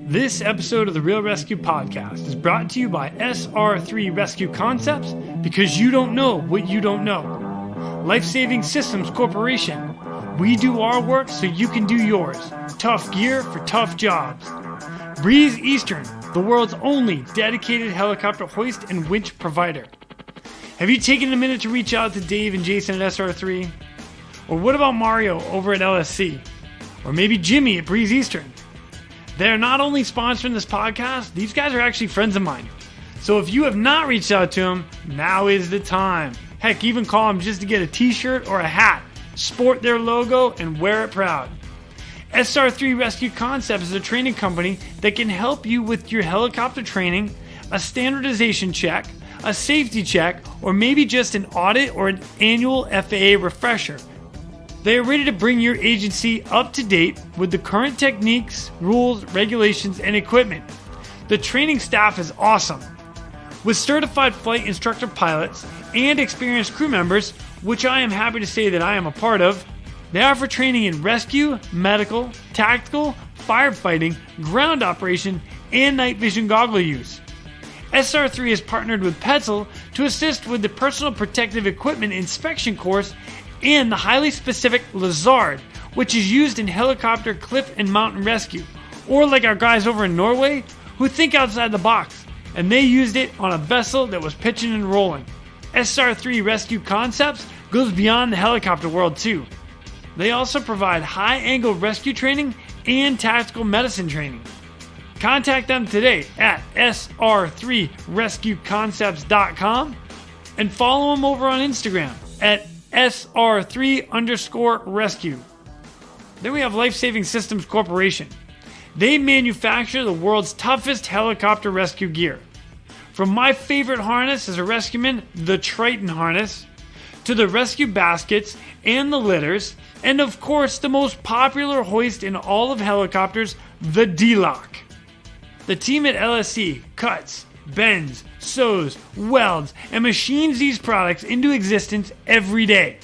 This episode of the Real ResQ podcast is brought to you by SR3 Rescue Concepts, because you don't know what you don't know. Life-Saving Systems Corporation. We do our work so you can do yours. Tough gear for tough jobs. Breeze Eastern, the world's only dedicated helicopter hoist and winch provider. Have you taken a minute to reach out to Dave and Jason at SR3? Or what about Mario over at LSC? Or maybe Jimmy at Breeze Eastern? They're not only sponsoring this podcast, these guys are actually friends of mine. So if you have not reached out to them, now is the time. Heck, even call them just to get a t-shirt or a hat. Sport their logo and wear it proud. SR3 Rescue Concepts is a training company that can help you with your helicopter training, a standardization check, a safety check, or maybe just an audit or an annual FAA refresher. They are ready to bring your agency up to date with the current techniques, rules, regulations, and equipment. The training staff is awesome. With certified flight instructor pilots and experienced crew members, which I am happy to say that I am a part of, they offer training in rescue, medical, tactical, firefighting, ground operation, and night vision goggle use. SR3 has partnered with Petzl to assist with the personal protective equipment inspection course and the highly specific Nazare, which is used in helicopter cliff and mountain rescue, or like our guys over in Norway who think outside the box, and they used it on a vessel that was pitching and rolling. SR3 Rescue Concepts goes beyond the helicopter world too. They also provide high-angle rescue training and tactical medicine training. Contact them today at sr3rescueconcepts.com and follow them over on Instagram at SR3_rescue. Then we have Life-Saving Systems Corporation. They manufacture the world's toughest helicopter rescue gear. From my favorite harness as a rescueman, the Triton harness, to the rescue baskets and the litters, and of course the most popular hoist in all of helicopters, the D-Lock. The team at LSC cuts, bends, sews, welds, and machines these products into existence every day.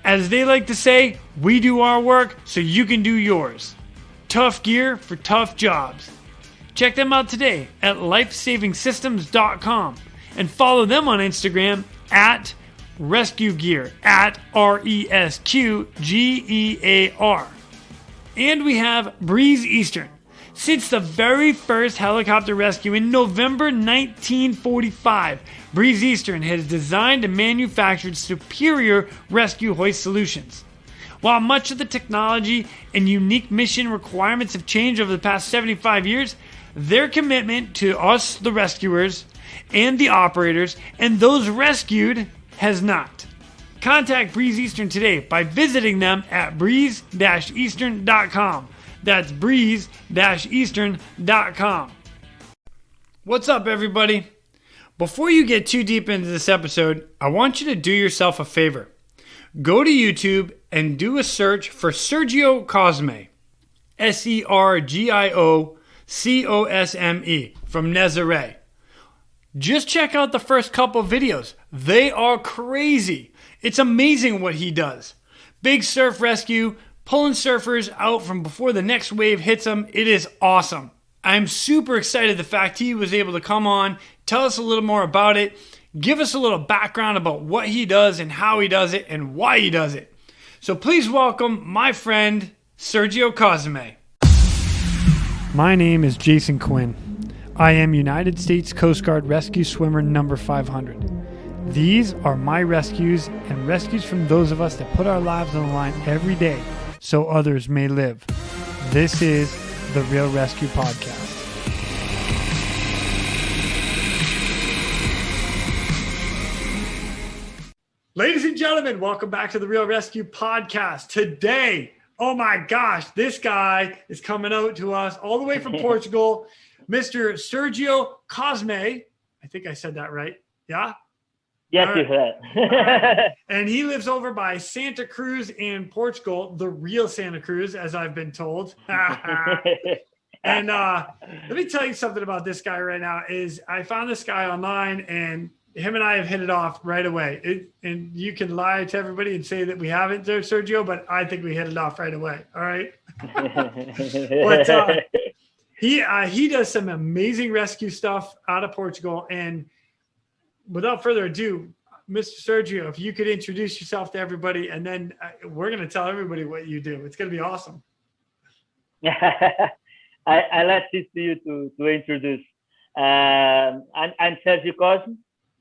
As they like to say, we do our work so you can do yours. Tough gear for tough jobs. Check them out today at lifesavingsystems.com and follow them on Instagram at Rescue Gear, at ResQGEAR. And we have Breeze Eastern. Since the very first helicopter rescue in November 1945, Breeze Eastern has designed and manufactured superior rescue hoist solutions. While much of the technology and unique mission requirements have changed over the past 75 years, their commitment to us, the rescuers, and the operators, and those rescued, has not. Contact Breeze Eastern today by visiting them at breeze-eastern.com. That's breeze-eastern.com. What's up, everybody? Before you get too deep into this episode, I want you to do yourself a favor. Go to YouTube and do a search for Sergio Cosme. SERGIOCOSME from Nazare. Just check out the first couple videos. They are crazy. It's amazing what he does. Big surf rescue, pulling surfers out from before the next wave hits them. It is awesome. I'm super excited the fact he was able to come on, tell us a little more about it, give us a little background about what he does and how he does it and why he does it. So please welcome my friend, Sergio Cosme. My name is Jason Quinn. I am United States Coast Guard Rescue Swimmer number 500. These are my rescues and rescues from those of us that put our lives on the line every day so others may live. This is the Real ResQ Podcast. Ladies and gentlemen, welcome back to the Real ResQ Podcast. Today, oh my gosh, this guy is coming out to us all the way from Portugal, Mr. Sergio Cosme. I think I said that right. Yeah? Yes, you said. Right. And he lives over by Santa Cruz in Portugal, the real Santa Cruz, as I've been told. And let me tell you something about this guy right now is I found this guy online and him and I have hit it off right away. And you can lie to everybody and say that we haven't there, Sergio, but I think we hit it off right away. All right. But He does some amazing rescue stuff out of Portugal. And without further ado, Mr. Sergio, if you could introduce yourself to everybody, and then we're going to tell everybody what you do. It's going to be awesome. I left this to you to introduce. I'm Sergio Cosme.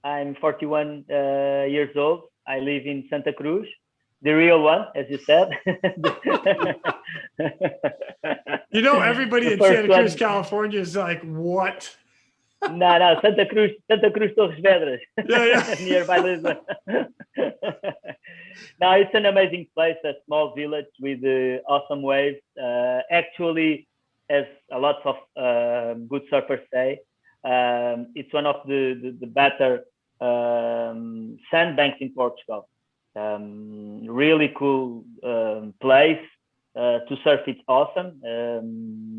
I'm 41 years old. I live in Santa Cruz, the real one, as you said. Everybody in Santa Cruz, California is like, what? No, Santa Cruz, Torres Vedras, yeah. nearby Lisbon. No, it's an amazing place, a small village with awesome waves. Actually, as a lot of good surfers say, it's one of the better sandbanks in Portugal. Really cool place to surf. It's awesome.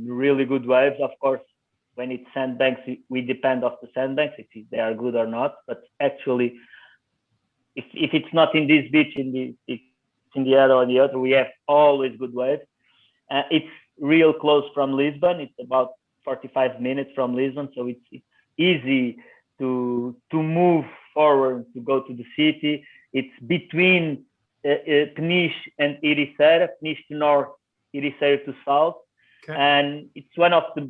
Really good waves, of course. When it's sandbanks, we depend on the sandbanks if they are good or not. But actually, if it's not in this beach, it's in the other or the other, we have always good waves. It's real close from Lisbon. It's about 45 minutes from Lisbon, so it's easy to move forward to go to the city. It's between Peniche and Ericeira, Peniche to north, Ericeira to south, okay. And it's one of the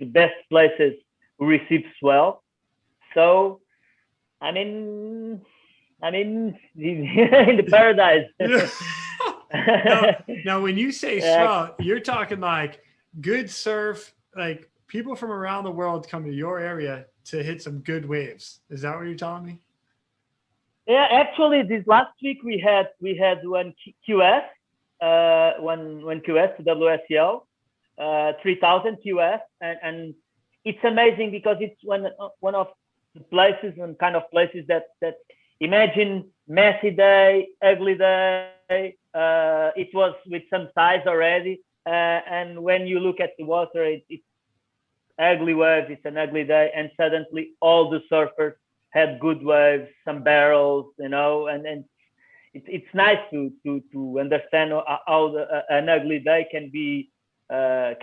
best places who receives well. So, I mean, in the paradise. now, when you say swell, you're talking like good surf, like people from around the world come to your area to hit some good waves. Is that what you're telling me? Yeah, actually, this last week we had one QS, one QS WSL. 3,000 QS, and it's amazing because it's one of the places and kind of places that imagine messy day, ugly day. It was with some size already, and when you look at the water, it's ugly waves. It's an ugly day, and suddenly all the surfers had good waves, some barrels, and it's nice to understand how an ugly day can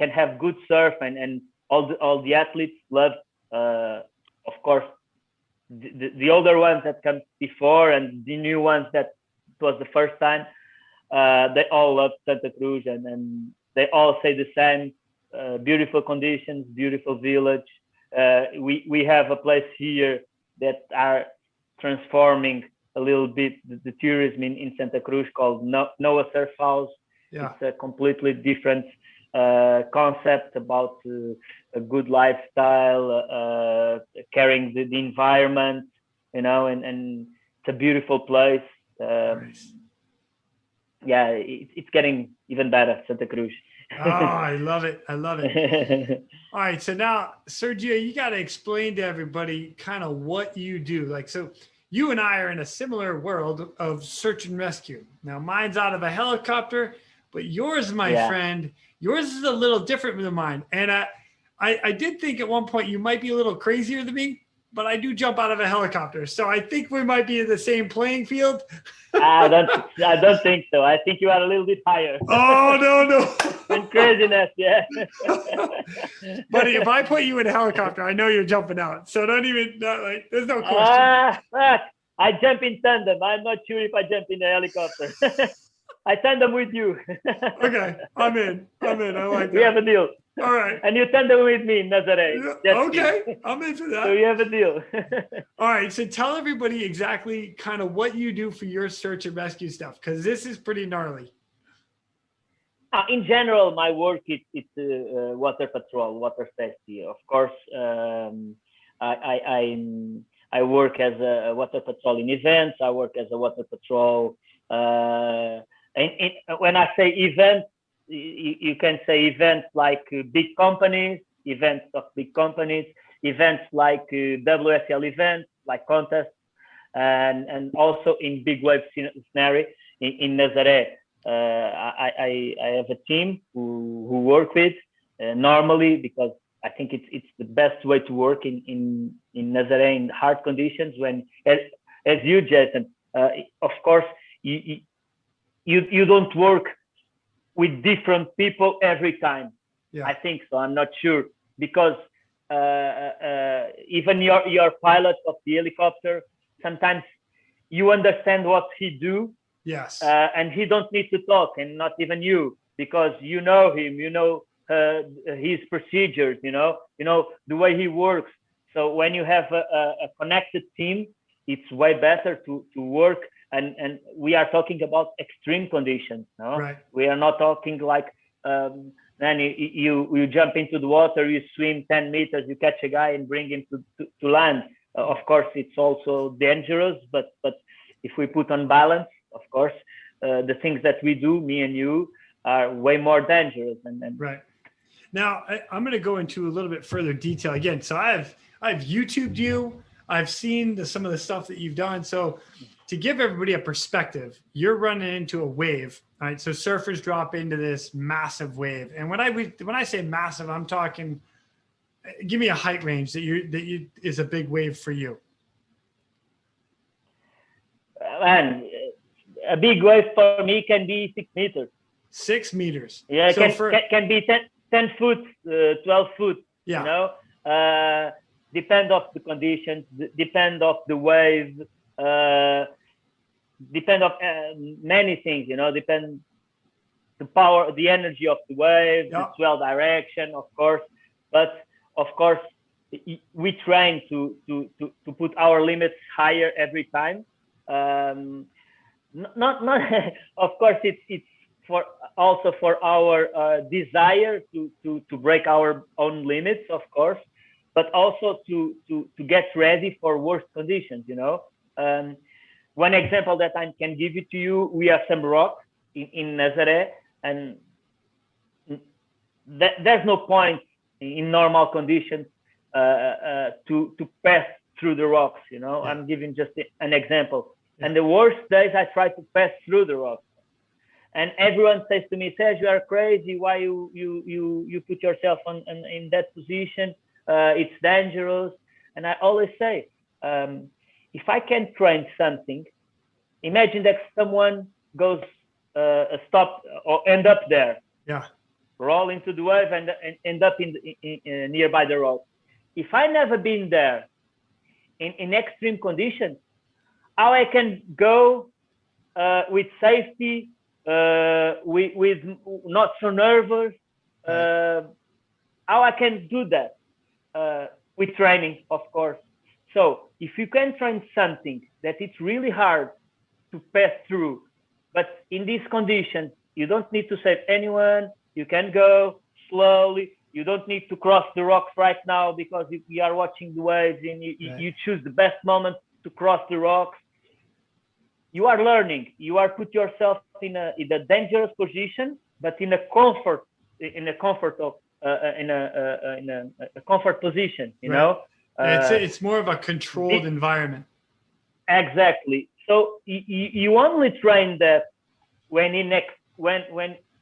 have good surf, and all the athletes love, of course, the older ones that come before and the new ones that it was the first time. They all love Santa Cruz, and they all say the same. Beautiful conditions, beautiful village. We have a place here that are transforming a little bit the tourism in Santa Cruz called Noah Surf House. Yeah. It's a completely different concept about a good lifestyle, caring the environment, and it's a beautiful place. Nice. Yeah, it's getting even better, Santa Cruz. Oh, I love it. All right, so now, Sergio, you got to explain to everybody kind of what you do. Like, so you and I are in a similar world of search and rescue. Now, mine's out of a helicopter, but yours, my friend, yours is a little different than mine. And I did think at one point you might be a little crazier than me, but I do jump out of a helicopter. So I think we might be in the same playing field. I don't think so. I think you are a little bit higher. Oh, no. And craziness, yeah. Buddy, if I put you in a helicopter, I know you're jumping out. So there's no question. I jump in tandem. I'm not sure if I jump in the helicopter. I tandem with you. Okay, I'm in. I like that. We have a deal. All right. And you tandem with me, Nazare. Okay, I'm in for that. So we have a deal. All right, so tell everybody exactly kind of what you do for your search and rescue stuff, because this is pretty gnarly. In general, my work is water patrol, water safety. Of course, I work as a water patrol in events. I work as a water patrol. When I say events, you can say events like big companies, events of big companies, events like WSL events, like contests, and also in big wave scenario in Nazare. I have a team who work with normally, because I think it's the best way to work in Nazare in hard conditions. When, as you, Jason, of course, you don't work with different people every time. Yeah. I think so. I'm not sure because even your pilot of the helicopter, sometimes you understand what he do. Yes. And he don't need to talk, and not even you, because you know him, you know his procedures, you know the way he works. So when you have a connected team, it's way better to work. And we are talking about extreme conditions. No, Right. We are not talking like then you jump into the water, you swim 10 meters, you catch a guy and bring him to land. Of course, it's also dangerous, but if we put on balance, of course, the things that we do, me and you, are way more dangerous. And right. Now I'm going to go into a little bit further detail again. So I've YouTubed you. I've seen some of the stuff that you've done. So to give everybody a perspective, you're running into a wave, right? So surfers drop into this massive wave, and when I say massive, I'm talking. Give me a height range that you is a big wave for you. Man, a big wave for me can be 6 meters. 6 meters. Yeah, so can be 10 foot, 12 foot. Yeah. You know, depend of the conditions, depend of the wave, depend of many things. You know, depend the power, the energy of the wave, the swell direction, of course. But of course, we train to put our limits higher every time. Not of course, it's for also for our desire to break our own limits, of course, but also to get ready for worse conditions. You know, one example that I can give it to you: we have some rocks in Nazare, and there's no point in normal conditions to pass through the rocks. You know, I'm giving just an example. And the worst days, I try to pass through the rocks. And everyone says to me, Sergio, you are crazy. Why you put yourself in that position? It's dangerous. And I always say, if I can train something, imagine that someone goes stop or end up there. Yeah. Roll into the wave and end up in nearby the rock. If I never been there in extreme conditions, how I can go with safety, with not so nervous, how I can do that with training, of course. So if you can train something that it's really hard to pass through, but in these conditions, you don't need to save anyone. You can go slowly. You don't need to cross the rocks right now because you are watching the waves and you choose the best moment to cross the rocks. You are learning. You are put yourself in a dangerous position, but in a comfort position. You know, it's more of a controlled environment. Exactly. So you only train that when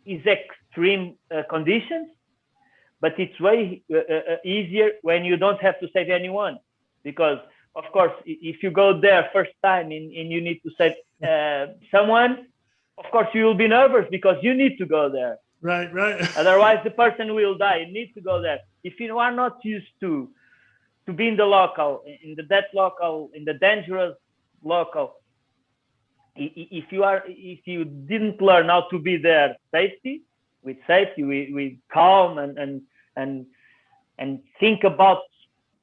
is extreme conditions, but it's way easier when you don't have to save anyone, because of course, if you go there first time and you need to save someone, of course you will be nervous because you need to go there. Right. Otherwise, the person will die. You need to go there. If you are not used to be in the local, in the dangerous local, if you didn't learn how to be there with calm and think about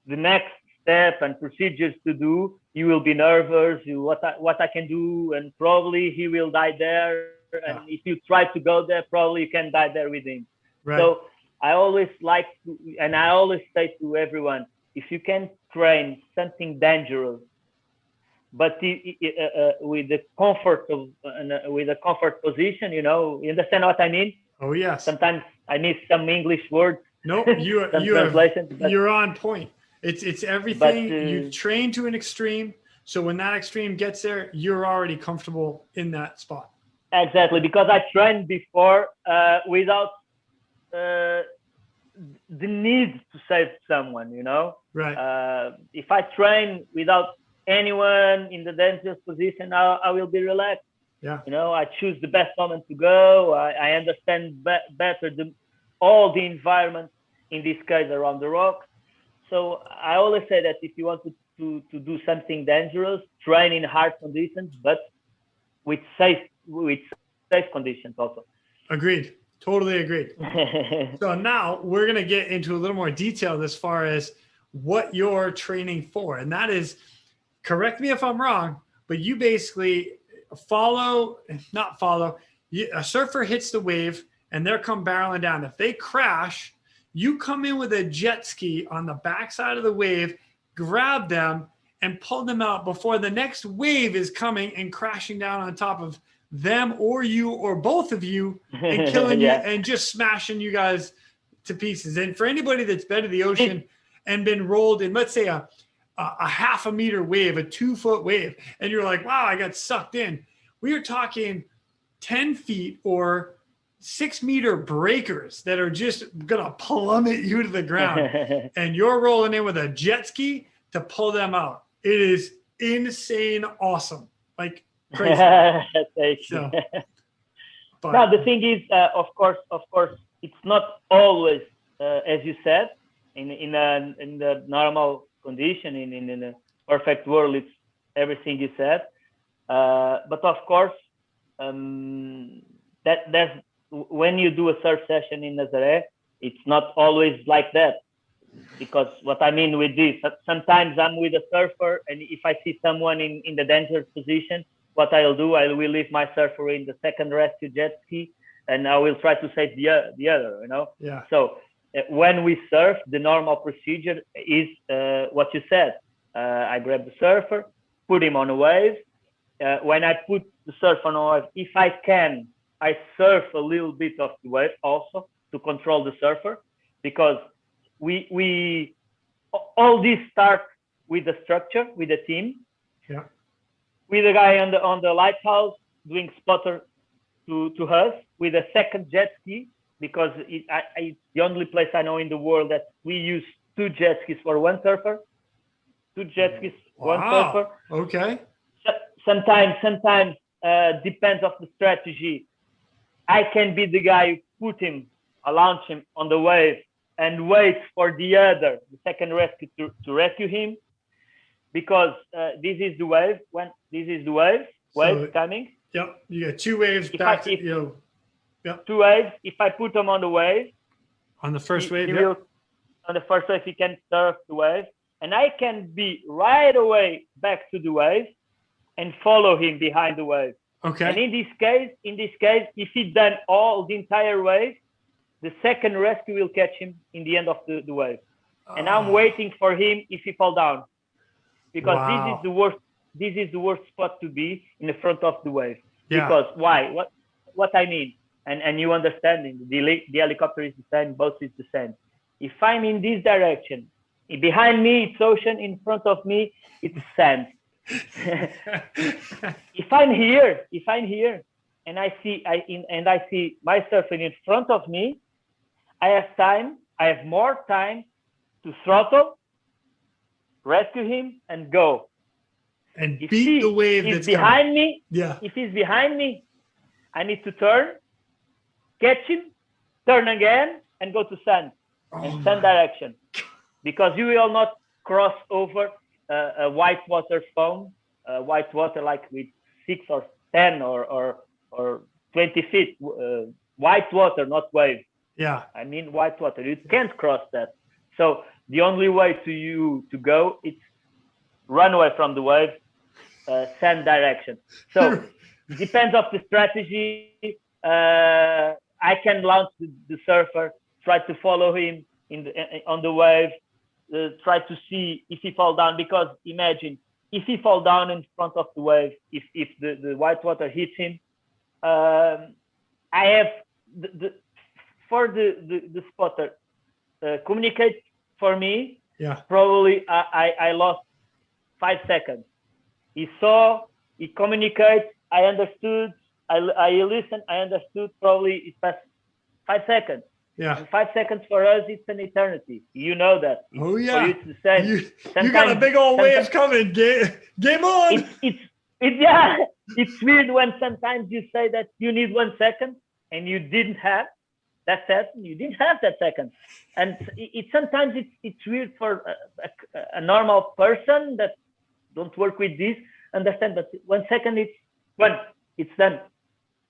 the next step and procedures to do, you will be nervous. What I can do, and probably he will die there. And if you try to go there, probably you can die there with him. Right. So I always and I always say to everyone, if you can train something dangerous, but with the comfort with a comfort position, you understand what I mean? Oh yes. Sometimes I miss some English words. No, you're on point. It's everything. You train to an extreme, so when that extreme gets there, you're already comfortable in that spot. Exactly, because I trained before without the need to save someone. Right. If I train without anyone in the dangerous position, I will be relaxed. Yeah. I choose the best moment to go. I understand better all the environment in this case around the rocks. So I always say that if you want to do something dangerous, train in hard conditions, but with safe conditions also. Agreed. Totally agreed. So now we're going to get into a little more detail as far as what you're training for. And that is, correct me if I'm wrong, but you basically not follow, a surfer hits the wave and they're come barreling down. If they crash, you come in with a jet ski on the backside of the wave, grab them and pull them out before the next wave is coming and crashing down on top of them or you or both of you and killing you and just smashing you guys to pieces. And for anybody that's been to the ocean and been rolled in, let's say a half a meter wave, a 2-foot wave, and you're like, wow, I got sucked in. We are talking 10 feet or 6-meter breakers that are just going to plummet you to the ground. And you're rolling in with a jet ski to pull them out. It is insane awesome. Like crazy. So, but, now the thing is, of course, it's not always as you said in the normal condition. In a perfect world, it's everything you said. But of course, that's when you do a surf session in Nazare, it's not always like that. Because what I mean with this, sometimes I'm with a surfer, and if I see someone in the dangerous position, what I'll do, I will leave my surfer in the second rescue jet ski, and I will try to save the other, you know? Yeah. So when we surf, the normal procedure is what you said. I grab the surfer, put him on a wave. When I put the surfer on a wave, if I can, I surf a little bit of the wave also to control the surfer, because we all this starts with the structure, with the team. Yeah. With a guy on the lighthouse doing spotter to us with a second jet ski, because it's the only place I know in the world that we use 2 jet skis for one surfer. 2 jet skis, one surfer. Okay. Sometimes depends of the strategy. I can be the guy who launch him on the wave and wait for the second rescue to rescue him, because this is the wave. When this is the wave coming. Yep, you got 2 waves back. Yep. 2 waves. If I put him on the wave, on the first wave, on the first wave, he can surf the wave, and I can be right away back to the wave and follow him behind the wave. Okay. And in this case, if he done all the entire wave, the second rescue will catch him in the end of the wave. And I'm waiting for him if he fall down, because this is the worst spot to be in the front of the wave. Yeah. Because why? What I mean, and you understand, the helicopter is the same, boat is the same. If I'm in this direction, behind me it's ocean, in front of me it's sand. If I'm here, and I see my surfer in front of me, I have more time to throttle, rescue him, and go. And beat the wave that's behind me. Yeah. If he's behind me, I need to turn, catch him, turn again, and go to sand direction, because you will not cross over a white water foam, white water like with 6 or 10 or 20 feet, white water, not wave. Yeah. I mean white water. You can't cross that. So the only way to go is run away from the wave, sand direction. So depends of the strategy. I can launch the surfer, try to follow him on the wave, try to see if he fall down, because imagine if he fall down in front of the wave, if the white water hits him, I have for the spotter communicate for me. Yeah. Probably I lost 5 seconds. He saw, he communicates, I understood, I listened, I understood. Probably it passed 5 seconds. Yeah. And 5 seconds for us, it's an eternity. You know that. Oh yeah. For you, it's the same. You got a big old waves coming. Game on. It's weird when sometimes you say that you need 1 second and you didn't have, that second. You didn't have that second, and sometimes it's weird for a normal person that don't work with this understand. But 1 second, it's done.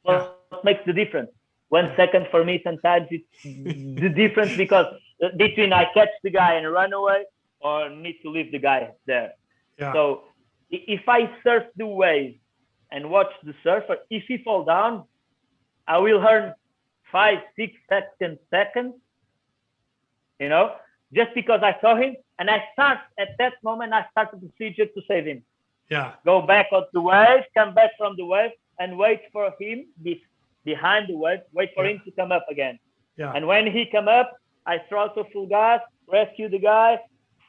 What makes the difference? 1 second for me sometimes it's the difference because between I catch the guy and run away or need to leave the guy there. Yeah. So if I surf the wave and watch the surfer, if he fall down, I will earn 5, 6 seconds, just because I saw him. And I start at that moment, I start the procedure to save him. Yeah. Go back on the wave, come back from the wave and wait for him behind the wave, wait for him to come up again. Yeah. And when he come up, I throttle full gas, rescue the guy,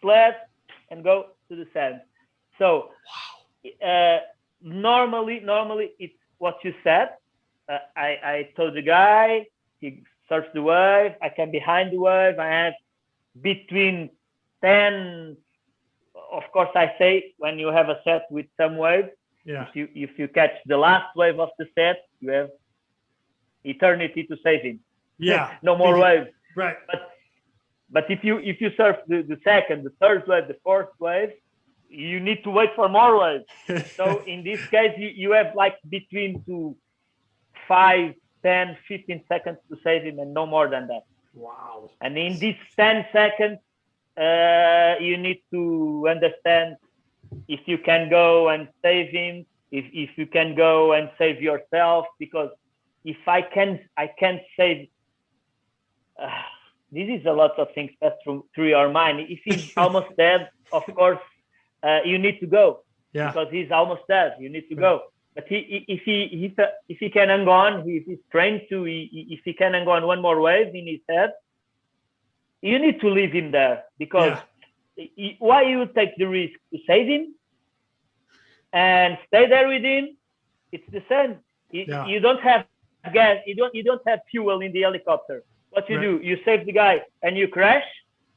sled, and go to the sand. So normally it's what you said. I told the guy, he surfs the wave, I come behind the wave, I have between 10, of course I say when you have a set with some waves, if you catch the last wave of the set, you have eternity to save him. Yeah. No more waves. Right. But if you surf the second, the third wave, the fourth wave, you need to wait for more waves. So in this case, you have like between 5, 10, 15 seconds to save him and no more than that. Wow. And in these 10 seconds, you need to understand if you can go and save him, if you can go and save yourself, because if I can't save, this is a lot of things pass through your mind. If he's almost dead, of course, you need to go because he's almost dead. You need to go. But if he can hang on, if he's trained to, if he can hang on one more wave in his head, you need to leave him there because why you take the risk to save him and stay there with him? It's the same. You don't have gas. You don't have fuel in the helicopter. What you do? You save the guy and you crash.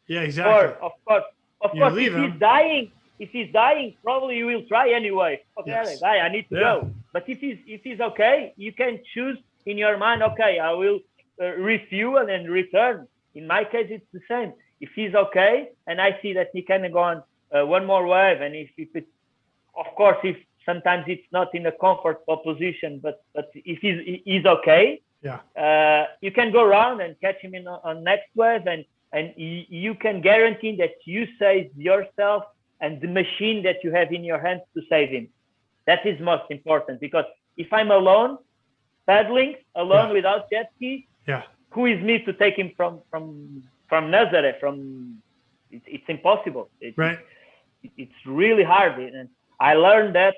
Yeah, exactly. Or of course, if he's dying, probably you will try anyway. Okay, guy, I need to go. But if he's okay, you can choose in your mind. Okay, I will refuel and return. In my case, it's the same. If he's okay, and I see that he can go on one more wave, and if it, of course, if sometimes it's not in a comfortable position, but if he's okay, you can go around and catch him on next wave, and you can guarantee that you save yourself and the machine that you have in your hands to save him. That is most important, because if I'm alone, paddling alone without jet ski, who is me to take him from Nazare? It's impossible. It's really hard, and I learned that,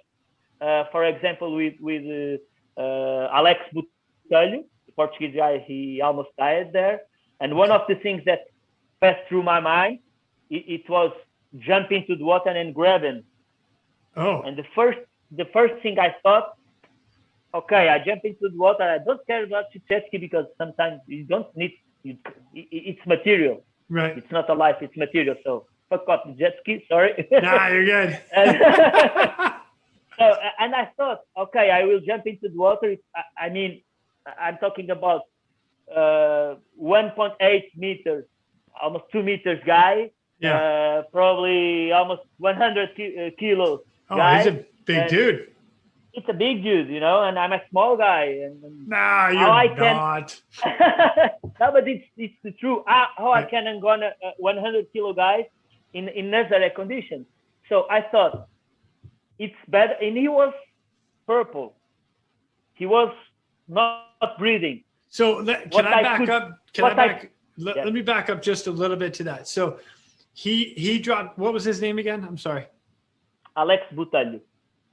for example, with Alex Botelho, the Portuguese guy. He almost died there, and one of the things that passed through my mind, it was jump into the water and grab him. Oh. And the first thing I thought, okay, I jump into the water. I don't care about jet ski because sometimes you don't need. It's material. Right. It's not a life. It's material. So fuck off the jet ski. Sorry. Nah, you're good. And I thought, okay, I will jump into the water. I mean, I'm talking about 1.8 meters, almost 2 meters guy. Yeah. Probably almost 100 kilos. Oh, guy. He's a big dude. It's a big dude, and I'm a small guy. And nah, you're not. No, but it's the truth. How I can go on a 100 kilo guy in Nazare conditions. So I thought it's better. And he was purple. He was not breathing. So let me back up just a little bit to that. So he dropped. What was his name again? I'm sorry. Alex Botelho.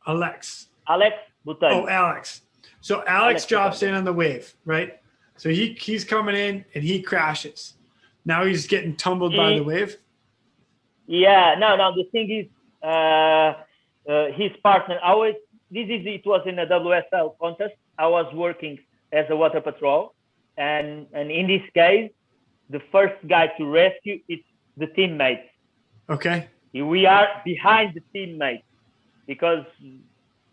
Alex Botelho. Oh, Alex. So Alex drops in on the wave, right? So he's coming in and he crashes. Now he's getting tumbled by the wave. Yeah, no. The thing is, his partner always. It was in a WSL contest. I was working as a water patrol, and in this case, the first guy to rescue is the teammates. Okay. We are behind the teammates because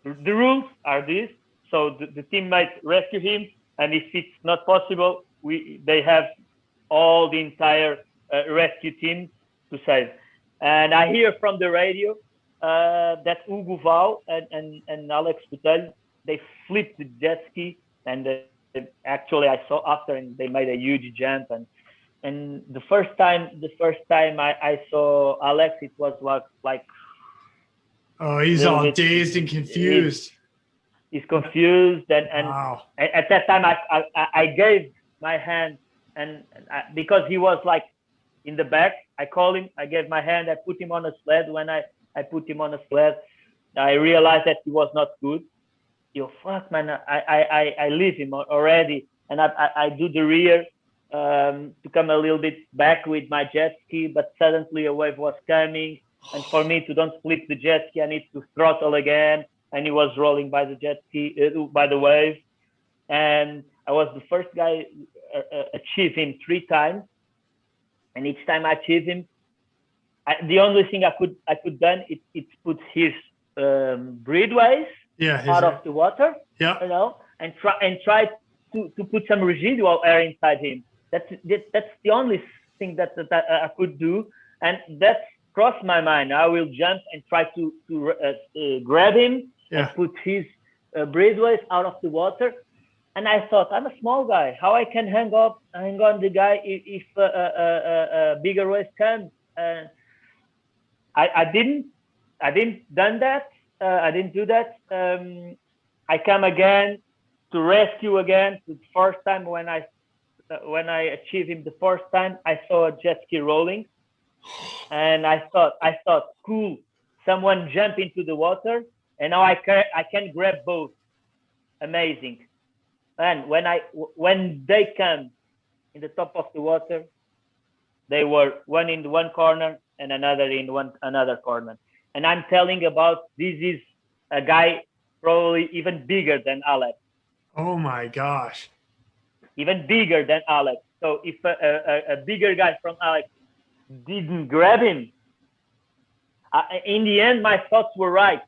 the rules are this. So the teammates rescue him, and if it's not possible, they have all the entire rescue team to save. And I hear from the radio that Hugo Val and Alex Botelho, they flipped the jet ski, and actually I saw after, and they made a huge jump. And the first time I saw Alex, it was like oh, he's all dazed and confused. He's confused, and wow. at that time I gave my hand, and because he was like in the back, I called him, I gave my hand, I put him on a sled. When I put him on a sled, I realized that he was not good. Fuck, man, I leave him already, and I do the rear to come a little bit back with my jet ski, but suddenly a wave was coming, and for me to don't flip the jet ski, I need to throttle again, and he was rolling by the jet ski, by the wave, and I was the first guy achieve him 3 times, and each time I achieved him, the only thing I could done it put his breathways out of the water, and try to put some residual air inside him. That's the only thing that I could do, and that crossed my mind. I will jump and try to grab him and put his breathways out of the water. And I thought, I'm a small guy. How I can hang on the guy if a bigger wave comes? I didn't done that. I didn't do that. I come again to rescue again. The first time when I achieved him the first time, I saw a jet ski rolling, and I thought, cool. Someone jump into the water, and now I can grab both. Amazing. And when they come in the top of the water, they were one in one corner and another in another corner. And I'm telling about, this is a guy probably even bigger than Alex. Oh my gosh. Even bigger than Alex. So if a bigger guy from Alex didn't grab him, in the end, my thoughts were right.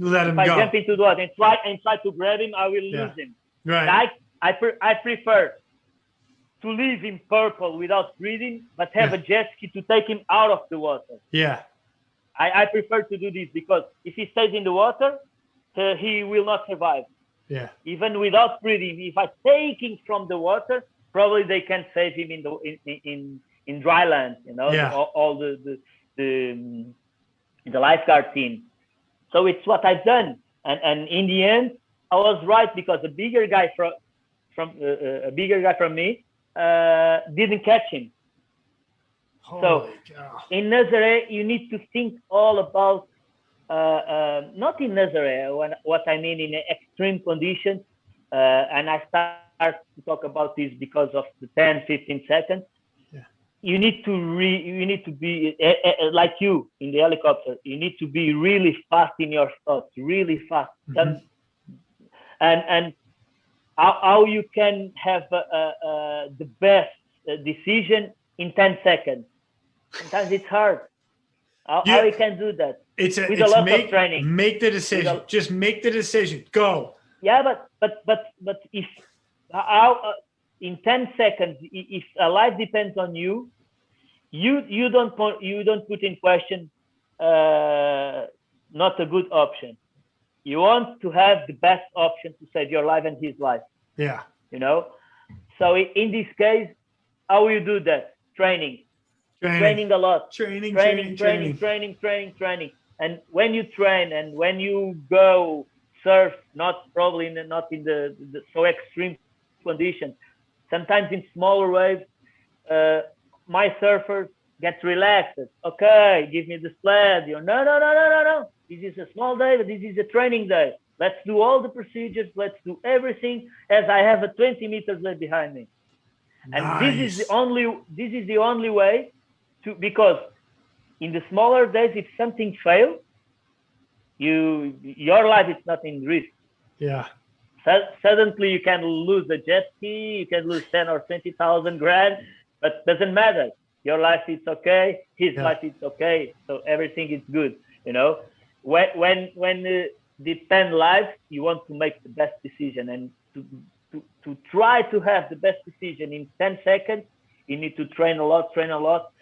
Let him go. If I go. jump into the water and try to grab him, I will lose him. Right. I prefer to leave him purple without breathing, but have a jet ski to take him out of the water. Yeah. I prefer to do this, because if he stays in the water, he will not survive. Yeah. Even without breathing, if I take him from the water, probably they can save him in dry land. All the lifeguard team. So it's what I've done, and in the end, I was right, because a bigger guy from me didn't catch him. So in Nazare, you need to think all about, not in Nazare, what I mean in extreme conditions, and I start to talk about this because of the 10-15 seconds. You need to be like you in the helicopter. You need to be really fast in your thoughts, really fast. Mm-hmm. And how you can have the best decision in 10 seconds. Sometimes it's hard. How you can do that? It's a lot of training. Make the decision. Just make the decision. Go. Yeah, but if in 10 seconds, if a life depends on you, you don't put in question not a good option. You want to have the best option to save your life and his life. Yeah. So in this case, how will you do that? Training a lot. Training. And when you train and when you go surf, not in the so extreme conditions, sometimes in smaller waves, my surfers get relaxed. Okay, give me the sled. No. This is a small day, but this is a training day. Let's do all the procedures. Let's do everything as I have a 20 meters left behind me. And nice. This is the only way to, because in the smaller days, if something fails, your life is not in risk. Yeah. Suddenly you can lose a jet ski, you can lose 10 or 20,000 grand, but doesn't matter. Your life is okay, his life is okay, so everything is good. When depend lives, you want to make the best decision, and to try to have the best decision in 10 seconds, you need to train a lot,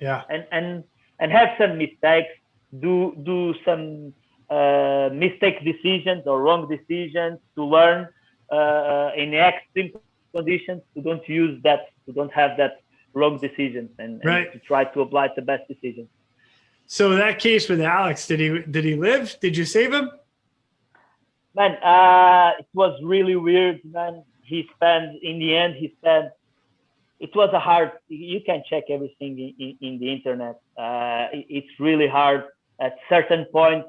Yeah. and have some mistakes, do some mistake decisions or wrong decisions to learn in extreme conditions, to don't use that, to don't have that wrong decisions, and Right. to try to apply the best decisions. So that case with Alex, did he live? Did you save him? Man, it was really weird, man. In the end, it was a hard, you can check everything in the internet. It's really hard at certain points.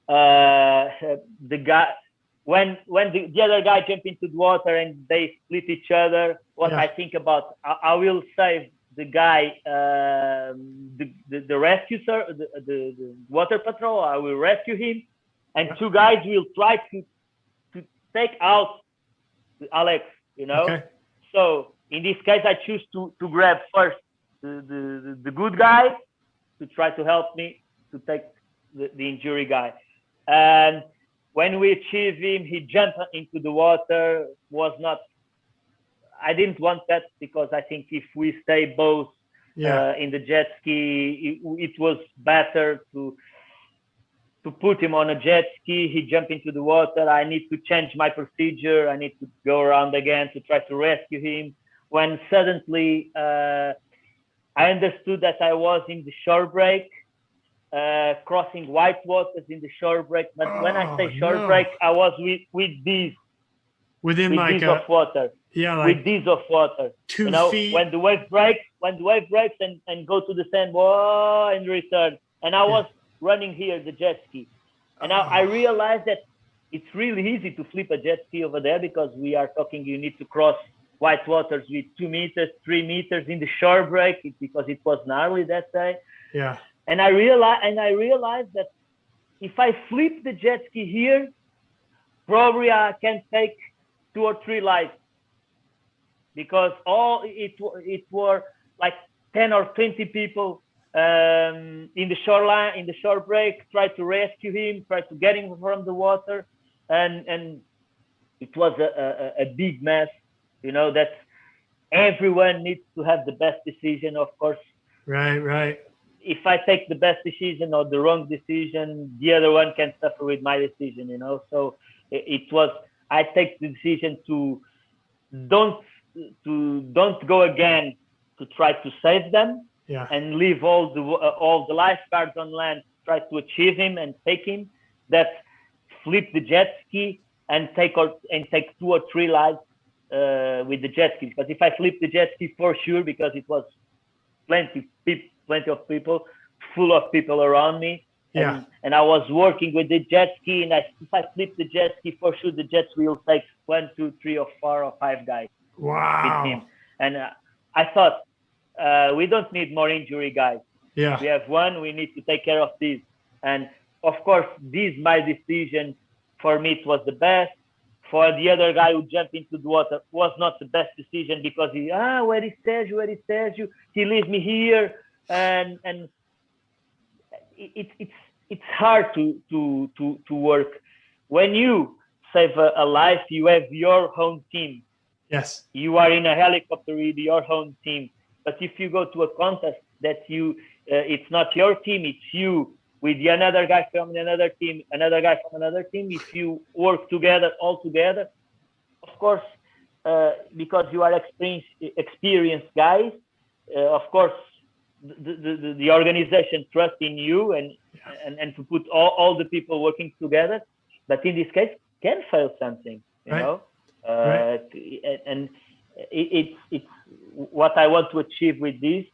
The guy, when the other guy jumped into the water and they split each other, what I think about, I will save the guy, the rescue, the water patrol, I will rescue him, and two guys will try to take out Alex, you know. Okay. So in this case, I choose to grab first the good guy to try to help me to take the injury guy. And when we achieved him, he jumped into the water. I didn't want that, because I think if we stay both in the jet ski, it was better to put him on a jet ski. He jumped into the water. I need to change my procedure. I need to go around again to try to rescue him. When suddenly I understood that I was in the shore break, crossing white waters in the shore break. But when I say shore break, I was with these. Within with like these of water. Yeah, like with these of water. 2 feet. When the wave breaks and go to the sand, whoa, and return. And I was running here the jet ski, and I realized that it's really easy to flip a jet ski over there, because we are talking, you need to cross white waters with 2 meters, 3 meters in the shore break, because it was gnarly that day. Yeah. And I realized that if I flip the jet ski here, probably I can take 2 or 3 lives, because it were like 10 or 20 people in the shore break, try to rescue him, try to get him from the water, and it was a big mess, you know, that everyone needs to have the best decision, of course. Right. If I take the best decision or the wrong decision, the other one can suffer with my decision, you know. So I take the decision to don't go again, to try to save them, and leave all the lifeguards on land, try to achieve him and take him. That flip the jet ski and take 2 or 3 lives with the jet ski. Because if I flip the jet ski, for sure, because it was plenty of people, full of people around me. Yeah. And I was working with the jet ski, and if I flip the jet ski, for sure the jet will take 1, 2, 3, or 4 or 5 guys. Wow. With him. And I thought, we don't need more injury guys. Yeah. We have one, we need to take care of this. And of course, my decision, for me, it was the best. For the other guy who jumped into the water, was not the best decision, because where is Sergio? He leaves me here. And it's hard to work. When you save a life, you have your own team. Yes. You are in a helicopter with your own team. But if you go to a contest that it's not your team, it's you with another guy from another team, another guy from another team. If you work all together, of course, because you are experienced guys, of course, the organization trusts in you and to put all the people working together. But in this case, can fail something, you know. And it's what I want to achieve with this.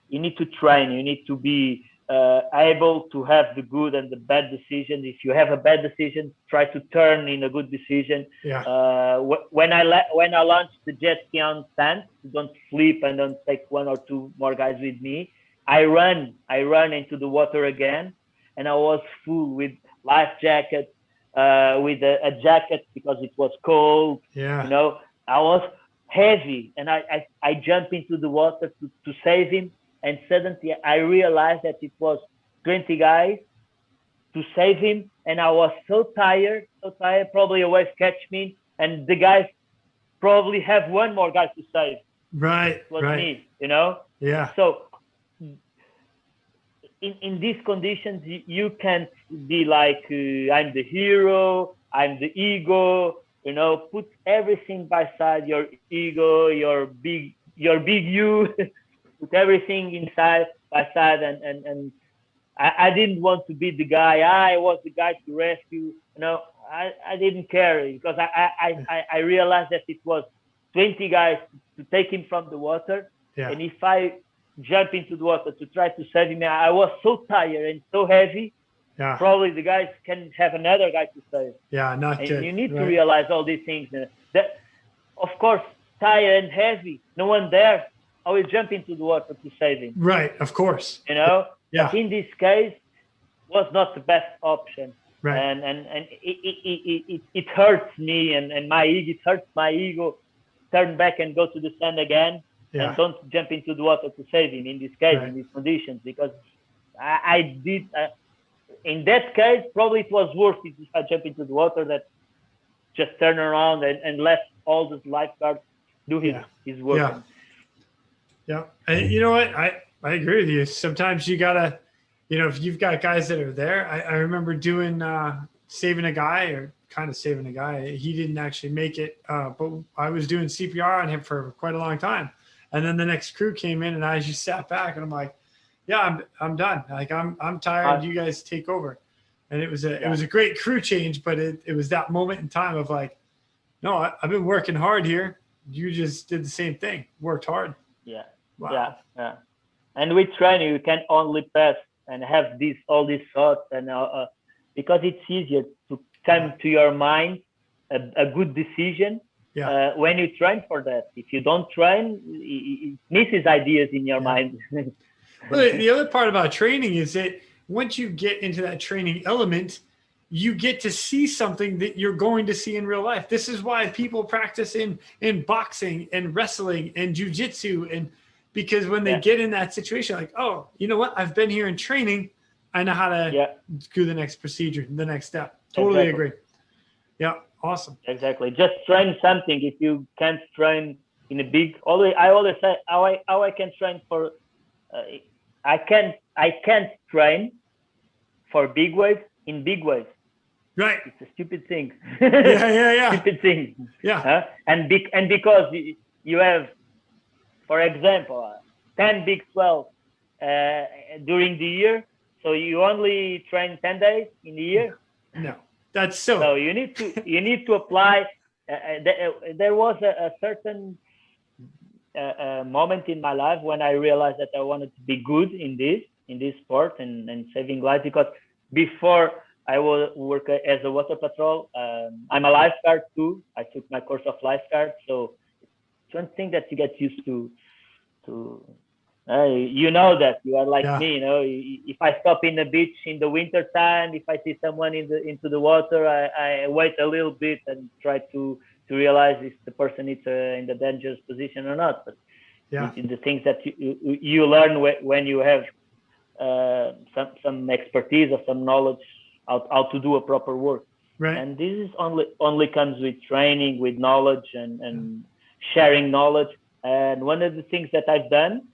You need to train. You need to be able to have the good and the bad decisions. If you have a bad decision, try to turn in a good decision. Yeah. When I launched the jet ski on sand, don't flip and don't take 1 or 2 more guys with me. I run into the water again, and I was full with life jacket, with a jacket because it was cold. Yeah. You know, I was heavy, and I jumped into the water to save him. And suddenly I realized that it was 20 guys to save him. And I was so tired, probably a wave catch me. And the guys probably have one more guy to save. Right. It was Right. me, you know. Yeah. So in these conditions, you can't be like I'm the hero, I'm the ego. You know, put everything by side, your ego, your big you. Put everything inside by side, and I didn't want to be the guy. I was the guy to rescue. You know, I didn't care because I realized that it was 20 guys to take him from the water, Yeah. and if I jump into the water to try to save him, I was so tired and so heavy. Yeah. Probably the guys can have another guy to save. Yeah. Not And good. you need right. to realize all these things. That, of course, tired and heavy. No one there. I will jump into the water to save him. Right. Of course. You know. Yeah. But in this case, was not the best option. Right. And it hurts me and my ego. It hurts my ego. Turn back and go to the sand again. Yeah. And don't jump into the water to save him in this case, Right. in these conditions, because I did. In that case, probably it was worth it if I jump into the water that just turn around and let all the lifeguards do his work. Yeah. Yeah. And you know what? I agree with you. Sometimes you gotta, if you've got guys that are there, I remember doing saving a guy or kind of saving a guy. He didn't actually make it, but I was doing CPR on him for quite a long time. And then the next crew came in and I just sat back and I'm like, yeah, I'm done. Like I'm tired. You guys take over. And it was a great crew change, but it was that moment in time of like, no, I've been working hard here. You just did the same thing, worked hard. Yeah. Wow. Yeah. And with training, you can only pass and have all these thoughts, and because it's easier to come to your mind a good decision when you train for that. If you don't train, it misses ideas in your mind. Well, the other part about training is that once you get into that training element, you get to see something that you're going to see in real life. This is why people practice in boxing and wrestling and jiu-jitsu, and because when they get in that situation, like, oh, you know what? I've been here in training. I know how to do the next procedure, the next step. Totally agree. Yeah. Awesome. Exactly. Just train something. If you can't train in a big, I always say how I can train for, I can't train for big waves in big waves. Right. It's a stupid thing. Yeah. Stupid thing. Yeah. And because you have, for example, 10 big 12 during the year, so you only train 10 days in the year. No, that's so. So you need to apply. There was a certain moment in my life when I realized that I wanted to be good in this sport and saving lives, because before I will work as a water patrol. I'm a lifeguard too. I took my course of lifeguard, so it's one thing that you get used to. You know that you are like me. If I stop in the beach in the winter time, if I see someone into the water, I wait a little bit and try to realize if the person is in the dangerous position or not. But it's the things that you learn when you have some expertise or some knowledge how to do a proper work. Right. And this is only comes with training, with knowledge and sharing knowledge. And one of the things that I've done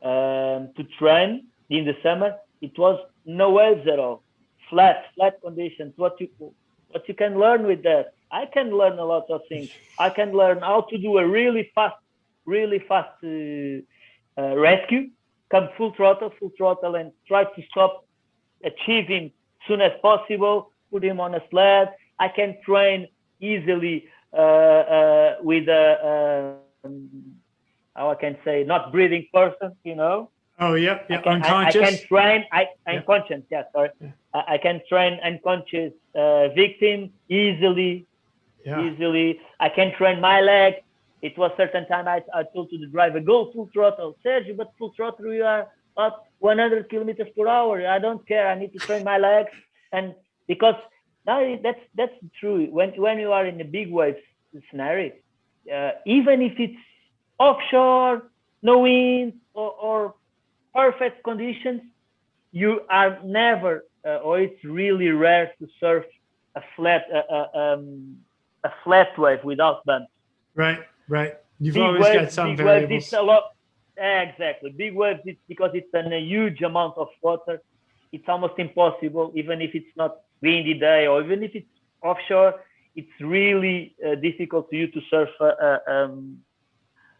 to train in the summer, it was no waves at all, flat conditions. What you can learn with that, I can learn a lot of things. I can learn how to do a really fast rescue, come full throttle, and try to stop, achieve him soon as possible, put him on a sled. I can train easily with how I can say, not breathing person, Oh, yeah. I Unconscious. can train, unconscious, sorry. Yeah. I can train unconscious victim easily. I can train my leg. It was certain time I told to the driver, go full throttle. Sergio, but full throttle, we are at 100 kilometers per hour. I don't care. I need to train my legs. And because now that's true. When you are in a big wave scenario, even if it's offshore, no wind or perfect conditions, you are never, or it's really rare to surf a flat wave without bumps. Right. Right. You've Big always got waves, some big waves. variables. It's a lot. Exactly. Big waves. It's because it's in a huge amount of water. It's almost impossible, even if it's not windy day or even if it's offshore. It's really difficult for you to surf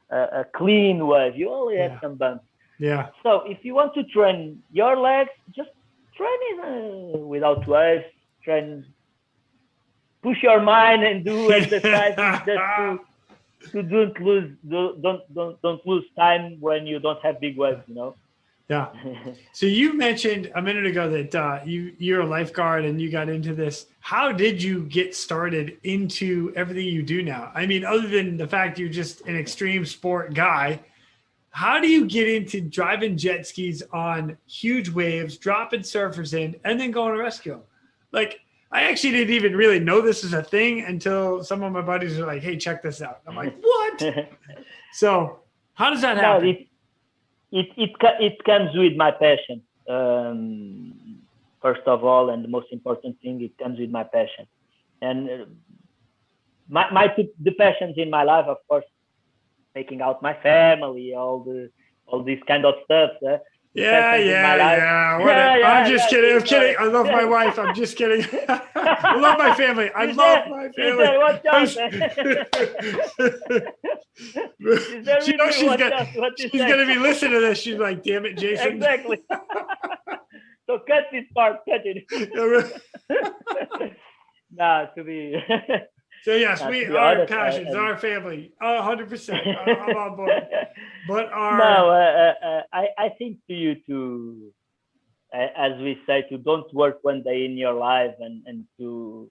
a clean wave. You only have Yeah. some bumps. Yeah. So if you want to train your legs, just train without waves. Train, push your mind and do exercises just to don't lose time when you don't have big waves. Yeah. So you mentioned a minute ago that you're a lifeguard and you got into this. How did you get started into everything you do now? I mean, other than the fact you're just an extreme sport guy, how do you get into driving jet skis on huge waves, dropping surfers in, and then going to rescue? Like, I actually didn't even really know this is a thing until some of my buddies were like, "Hey, check this out." I'm like, "What?" So, how does that happen? No, it comes with my passion. First of all, and the most important thing, it comes with my passion. And the passions in my life, of course, taking out my family, all this kind of stuff. Yeah. I'm just kidding. I'm kidding. I love my wife. I'm just kidding. I love my family. I love my family. Watch out. She's gonna be listening to this. She's like, "Damn it, Jason." Exactly. So cut this part. Cut it. Nah, to be. So yes, our passions, our family, 100%. I'm on board. But I think to you to, as we say, to don't work one day in your life and to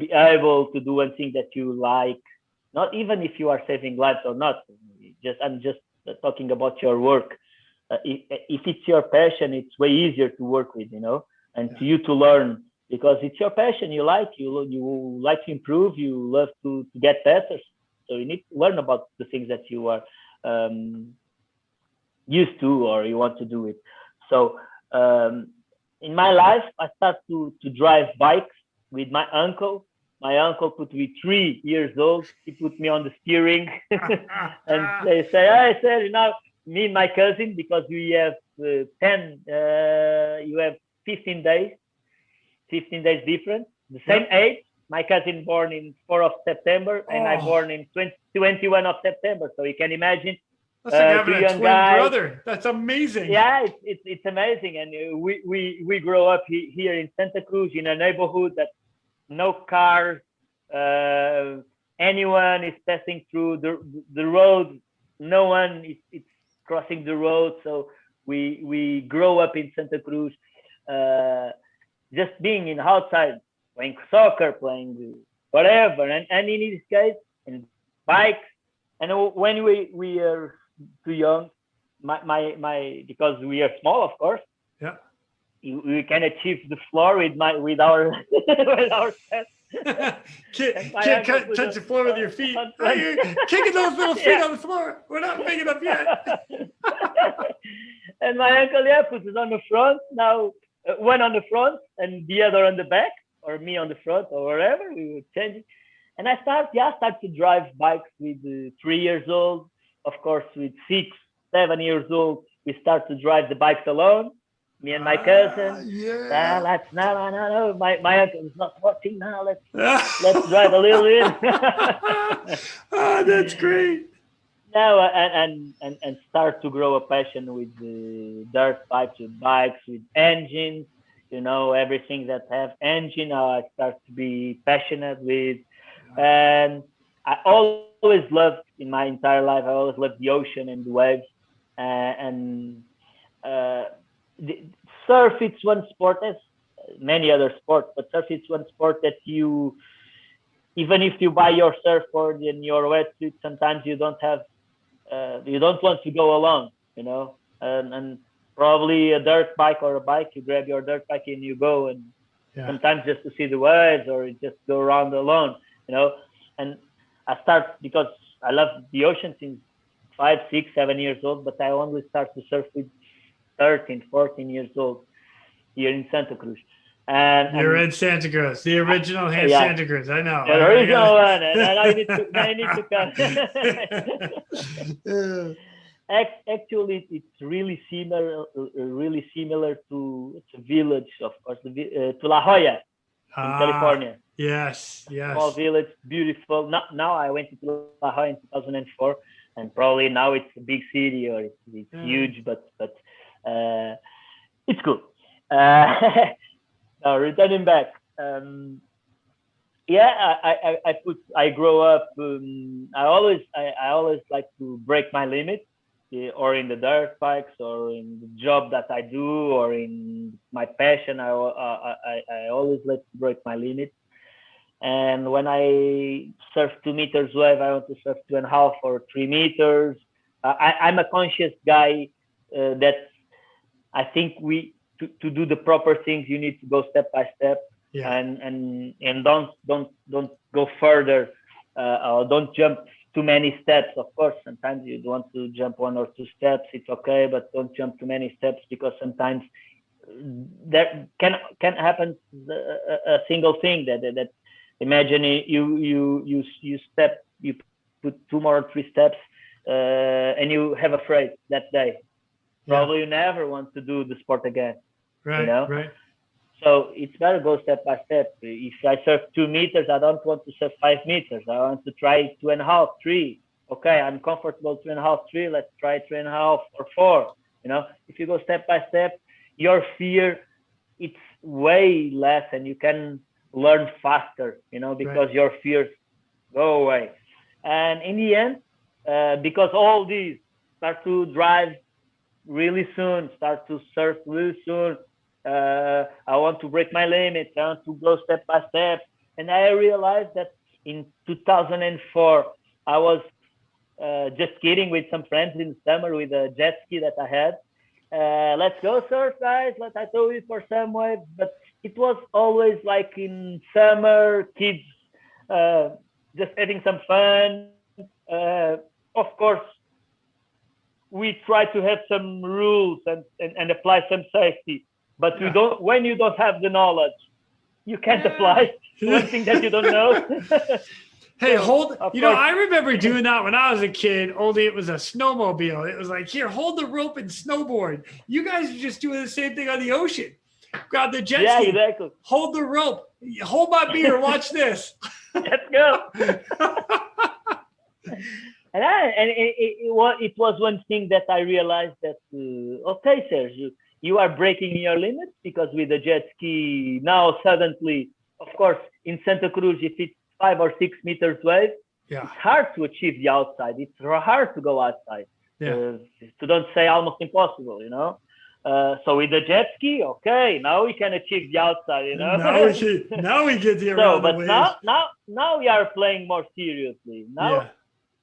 be able to do one thing that you like, not even if you are saving lives or not. I'm just talking about your work. If it's your passion, it's way easier to work with, and to you to learn. Because it's your passion, you like to improve, you love to get better. So you need to learn about the things that you are used to or you want to do it. So in my life, I started to drive bikes with my uncle. My uncle put me 3 years old. He put me on the steering, and they say, I said, me and my cousin, because we have you have 15 days. 15 days different, the same age. My cousin born in 4th of September, and I born in 21 of September. So you can imagine. That's like having a twin brother. That's amazing. Yeah, it's amazing. And we grow up here in Santa Cruz in a neighborhood that no cars, anyone is passing through the road. No one is crossing the road. So we grow up in Santa Cruz. Just being in outside, playing soccer, playing whatever, and in this case, in bikes. And when we are too young, my because we are small, of course. Yeah. We can achieve the floor with our with our chest. Can't touch the floor with your feet. You're kicking those little feet on the floor. We're not big enough yet. And my uncle, puts us on the front now. One on the front and the other on the back, or me on the front, or wherever. We would change it. And I start to drive bikes with 3 years old. Of course, with 6, 7 years old, we start to drive the bikes alone. Me and my cousin. Yeah. No. My uncle is not watching now. Let's drive a little bit. That's great. Now and start to grow a passion with the dirt bikes, with engines, everything that have engine. I start to be passionate with, and I always loved in my entire life. I always loved the ocean and the waves, surf. It's one sport, as many other sports, but surf it's one sport that you, even if you buy your surfboard and your wetsuit, sometimes you don't have. You don't want to go alone, and probably a dirt bike or a bike, you grab your dirt bike and you go, and sometimes just to see the waves or just go around alone, and I start because I love the ocean since 5, 6, 7 years old, but I only start to surf with 13, 14 years old here in Santa Cruz. And You're in Santa Cruz, the original Santa Cruz. I know. The original one, and I need to come. Actually, it's really similar to it's a village, of course, to La Jolla in California. Yes. Small village, beautiful. Now I went to La Jolla in 2004, and probably now it's a big city or it's huge, but it's cool. Now returning back. I grow up. I always like to break my limits, or in the dirt bikes, or in the job that I do, or in my passion. I always like to break my limits. And when I surf 2 meters wave, I want to surf 2.5 or 3 meters. I'm a conscious guy that I think to do the proper things, you need to go step by step. Yeah. And don't go further, or don't jump too many steps. Of course, sometimes you want to jump 1 or 2 steps. It's okay, but don't jump too many steps, because sometimes there can happen a single thing that imagine you put 2 more or 3 steps, and you have a phrase that day. Probably you never want to do the sport again. Right. You know? Right. So it's better go step by step. If I surf 2 meters, I don't want to surf 5 meters. I want to try 2.5, 3. Okay, I'm comfortable 2.5, 3. Let's try 3.5 or 4. You know, if you go step by step, your fear, it's way less, and you can learn faster. You know, because your fears go away. And in the end, because all these start to drive really soon, start to surf really soon. I want to break my limits. I want to go step by step. And I realized that in 2004, I was just kidding with some friends in the summer with a jet ski that I had. Let's go surf, guys. I told you for some waves. But it was always like in summer, kids just having some fun. Of course, we try to have some rules and apply some safety. But we don't. When you don't have the knowledge, you can't apply one thing that you don't know. Hey, I remember doing that when I was a kid, only it was a snowmobile. It was like, here, hold the rope and snowboard. You guys are just doing the same thing on the ocean. Grab the jet ski. Yeah, exactly. Hold the rope. Hold my beer. Watch this. Let's go. It was one thing that I realized that, okay, Sergio, you are breaking your limits, because with the jet ski now suddenly, of course, in Santa Cruz, if it's 5 or 6 meters wave, it's hard to achieve the outside. It's hard to go outside. To don't say almost impossible, you know. So with the jet ski, okay, now we can achieve the outside, you know. Now we get the around the waves. Now we are playing more seriously. Now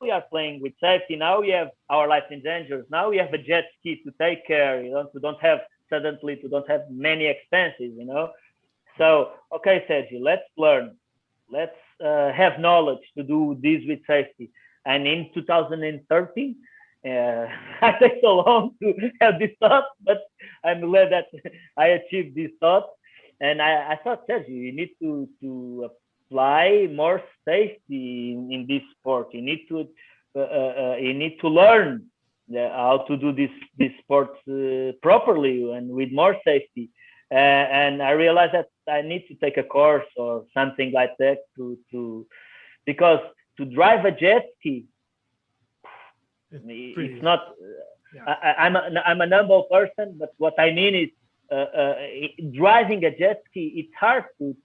we are playing with safety. Now we have our life in danger. Now we have a jet ski to take care, you know, to don't have many expenses, you know. So, okay, Sergio, let's learn. Let's have knowledge to do this with safety. And in 2013, I take so long to have this thought, but I'm glad that I achieved this thought. And I thought, Sergio, you need to apply more safety in this sport. You need to learn how to do this sport properly and with more safety. And I realized that I need to take a course or something like that because to drive a jet ski, it's not. I'm a humble person, but what I mean is driving a jet ski. It's hard to.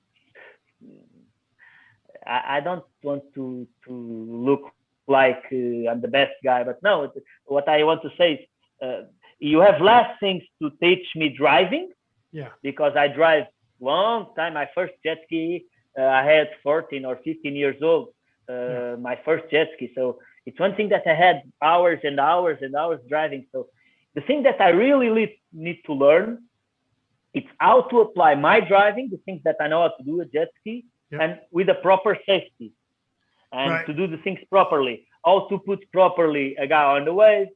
I don't want to look like I'm the best guy, but no. What I want to say is you have less things to teach me driving. Yeah. Because I drive long time. My first jet ski, I had 14 or 15 years old. My first jet ski. So it's one thing that I had hours and hours and hours driving. So the thing that I really need to learn, it's how to apply my driving, the things that I know how to do a jet ski, and with a proper safety, and to do the things properly. How to put properly a guy on the wave,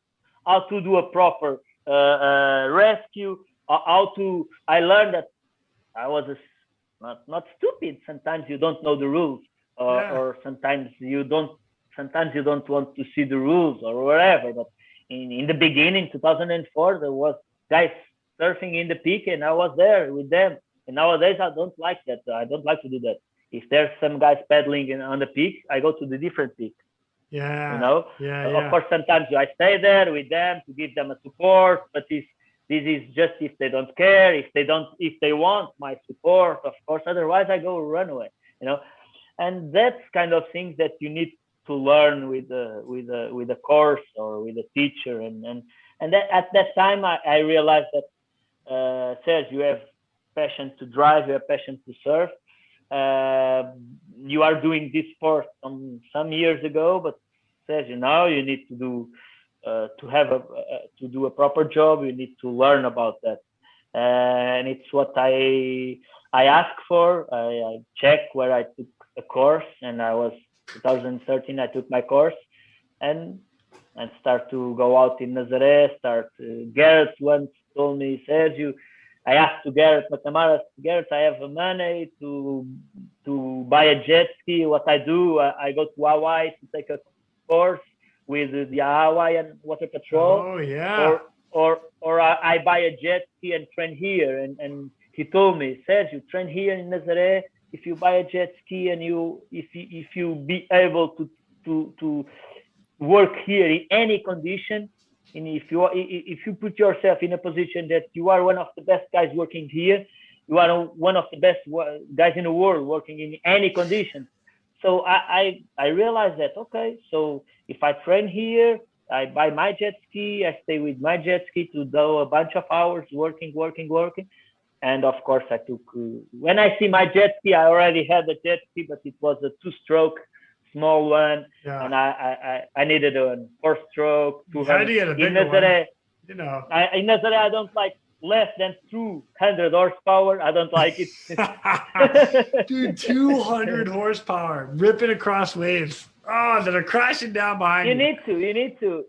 how to do a proper rescue. I learned that I was not stupid. Sometimes you don't know the rules, or sometimes you don't. Sometimes you don't want to see the rules or whatever. But in the beginning, 2004, there was guys surfing in the peak, and I was there with them. And nowadays, I don't like that. I don't like to do that. If there's some guys paddling on the peak, I go to the different peak. Yeah. You know, Yeah. of course, sometimes I stay there with them to give them a support. But this is just if they don't care, if they want my support, of course. Otherwise, I go run away. You know, and that's kind of things that you need to learn with the course or with a teacher. And that, at that time, I realized that Sergio, you have passion to drive, you have passion to surf. You are doing this sport some years ago, but Sergio, now you need to do to do a proper job. You need to learn about that, and it's what I ask for. I check where I took a course, and I was 2013. I took my course, and start to go out in Nazare. Garrett once told me, Sergio, I asked to Garrett McNamara, Garrett, I have money to buy a jet ski. What I do, I go to Hawaii to take a course with the Hawaiian Water Patrol. Oh yeah. Or I buy a jet ski and train here. And he told me, Sergio, train here in Nazare. If you buy a jet ski and if you be able to work here in any condition, and if you put yourself in a position that you are one of the best guys working here, you are one of the best guys in the world working in any condition. So I realized that, okay, so if I train here, I buy my jet ski, I stay with my jet ski to do a bunch of hours working. And of course, I took, when I see my jet ski, I already had a jet ski, but it was a 2-stroke, small one. Yeah. And I needed a 4-stroke. How do you get a bigger one? You know, in Nazare, I don't like less than 200 horsepower. I don't like it. Dude, 200 horsepower ripping across waves. Oh, that are crashing down behind you. You need to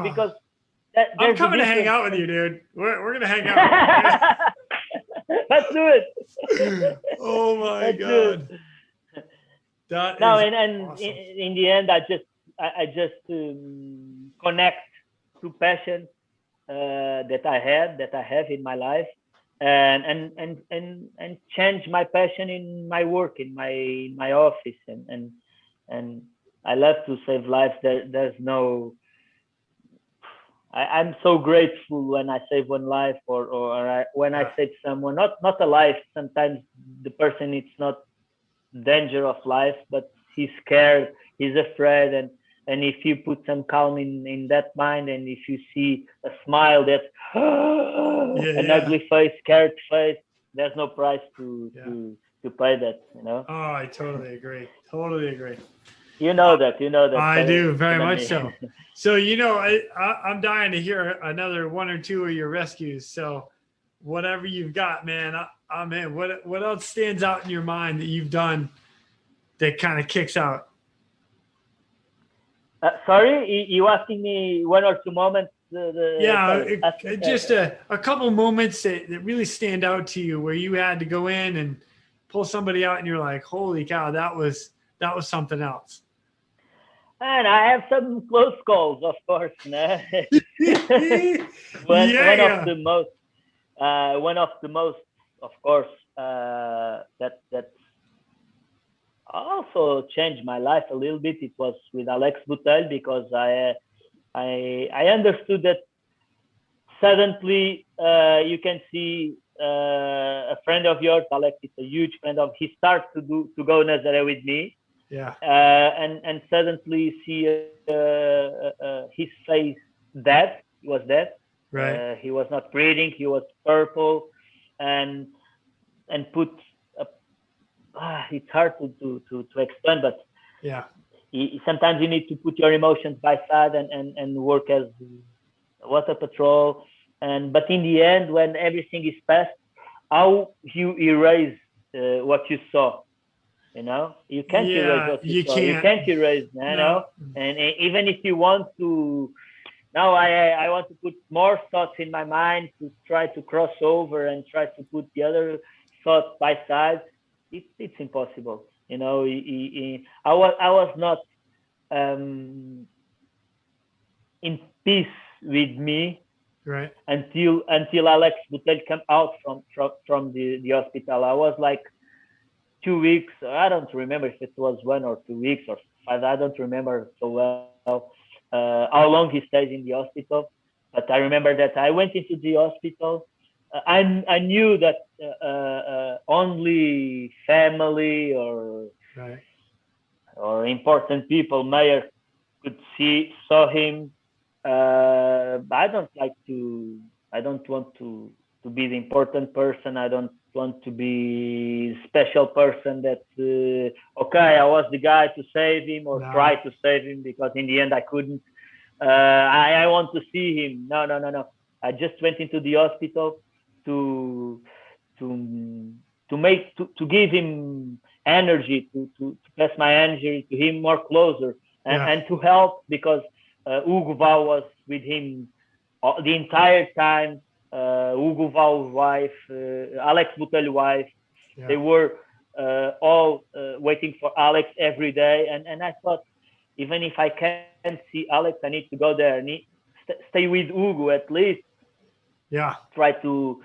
because I'm coming to hang out with you, dude. We're gonna hang out. Let's do it. Oh my God. That no, is and awesome. in the end, I just connect to passion that I have in my life, and change my passion in my work, in my office, and I love to save lives. There's no. I'm so grateful when I save one life, or when I save someone, not a life. Sometimes the person, it's not danger of life, but he's scared, he's afraid, and if you put some calm in that mind, and if you see a smile that's an ugly face, scared face, there's no price to pay that, you know. Oh, I totally agree. You know that. I do, very much so. So, I'm dying to hear another one or two of your rescues. So whatever you've got, man, I'm in. What else stands out in your mind that you've done that kind of kicks out? Sorry, you asking me one or two moments? Just a couple moments that really stand out to you where you had to go in and pull somebody out and you're like, holy cow, that was something else. And I have some close calls, of course. No? One of the most, of course, that also changed my life a little bit. It was with Alex Butel, because I understood that suddenly you can see a friend of yours, Alex, is a huge friend of. He starts to go Nazare with me. Yeah. And suddenly see his face dead. He was dead. Right. He was not breathing. He was purple, and put. It's hard to explain, but yeah. Sometimes you need to put your emotions by side and work as water patrol. But in the end, when everything is past, how you erase what you saw. You can't erase what you saw. You can't erase, know. And even if you want to, now I want to put more thoughts in my mind to try to cross over and try to put the other thoughts by side. it's impossible. I was not in peace with me Right. until Alex Butel came out from the hospital. I was like 2 weeks. I don't remember if it was 1 or 2 weeks or 5. I don't remember so well how long he stayed in the hospital. But I remember that I went into the hospital. I knew that only family Right. or important people, mayor, could saw him. I don't like to. I don't want to be the important person. I don't want to be special person that okay, I was the guy to save him or No. try to save him, because in the end I couldn't. I want to see him. No. I just went into the hospital to to to give him energy, to pass my energy to him more closer, and to help, because Hugo Val was with him the entire time. Hugo Val's wife, Alex Butel's wife, they were all waiting for Alex every day, and I thought, even if I can't see Alex, I need to go there. Stay with Hugo at least. Yeah. Try to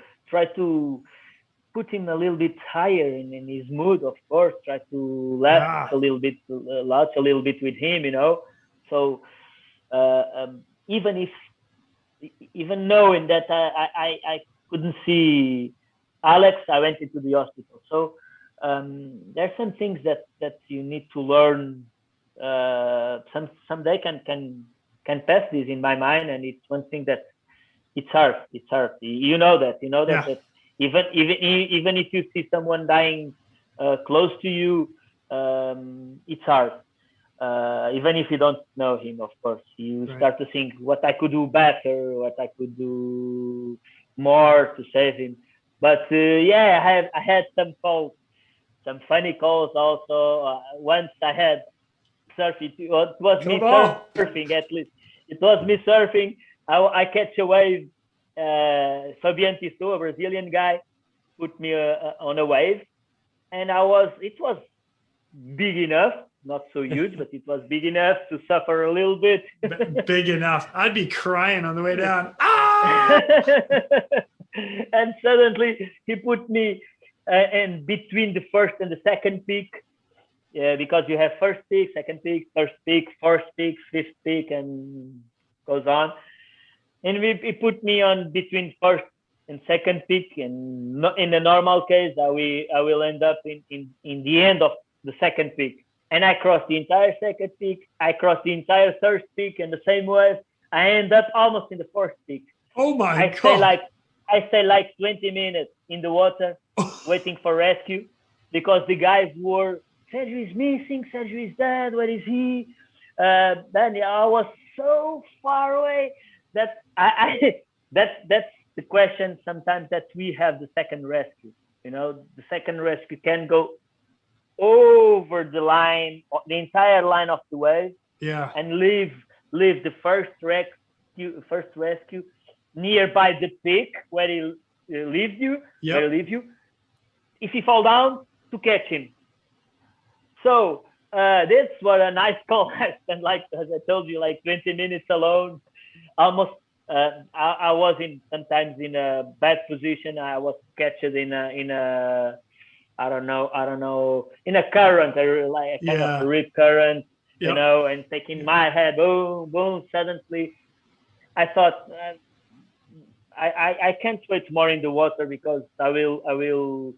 put him a little bit higher in his mood, of course. Try to laugh a little bit with him, So even knowing that I couldn't see Alex, I went into the hospital. So there's some things that you need to learn. Someday can pass this in my mind, and it's one thing that it's hard. It's hard. You know that. That even if you see someone dying close to you, it's hard. Even if you don't know him, of course, you start to think what I could do better, what I could do more to save him. But I had some calls, some funny calls also. Once I had surfing. It was me surfing, at least. It was me surfing. I catch a wave. Fabian Tissot, a Brazilian guy, put me on a wave, and it was big enough, not so huge, but it was big enough to suffer a little bit. Big enough. I'd be crying on the way down. And suddenly he put me in between the first and the second peak. Because you have first peak, second peak, third peak, fourth peak, fifth peak, and goes on. And he put me on between first and second peak. And in the normal case, I will end up in the end of the second peak. And I crossed the entire second peak. I crossed the entire third peak, and the same way I end up almost in the fourth peak. Oh my God! I stay like 20 minutes in the water, waiting for rescue, because the guys were, Sergio is missing, Sergio is dead, where is he? Then I was so far away that that's the question sometimes that we have the second rescue. The second rescue can go over the line, the entire line of the wave, and leave the first rescue nearby the peak where he leaves you. If he fall down, to catch him. So this was a nice call. I spent, as I told you, 20 minutes alone. Almost, I was sometimes in a bad position. I was catched in a I don't know, in a current, a kind of a rip current, and taking my head, boom, boom. Suddenly, I thought, I can't wait more in the water, because I will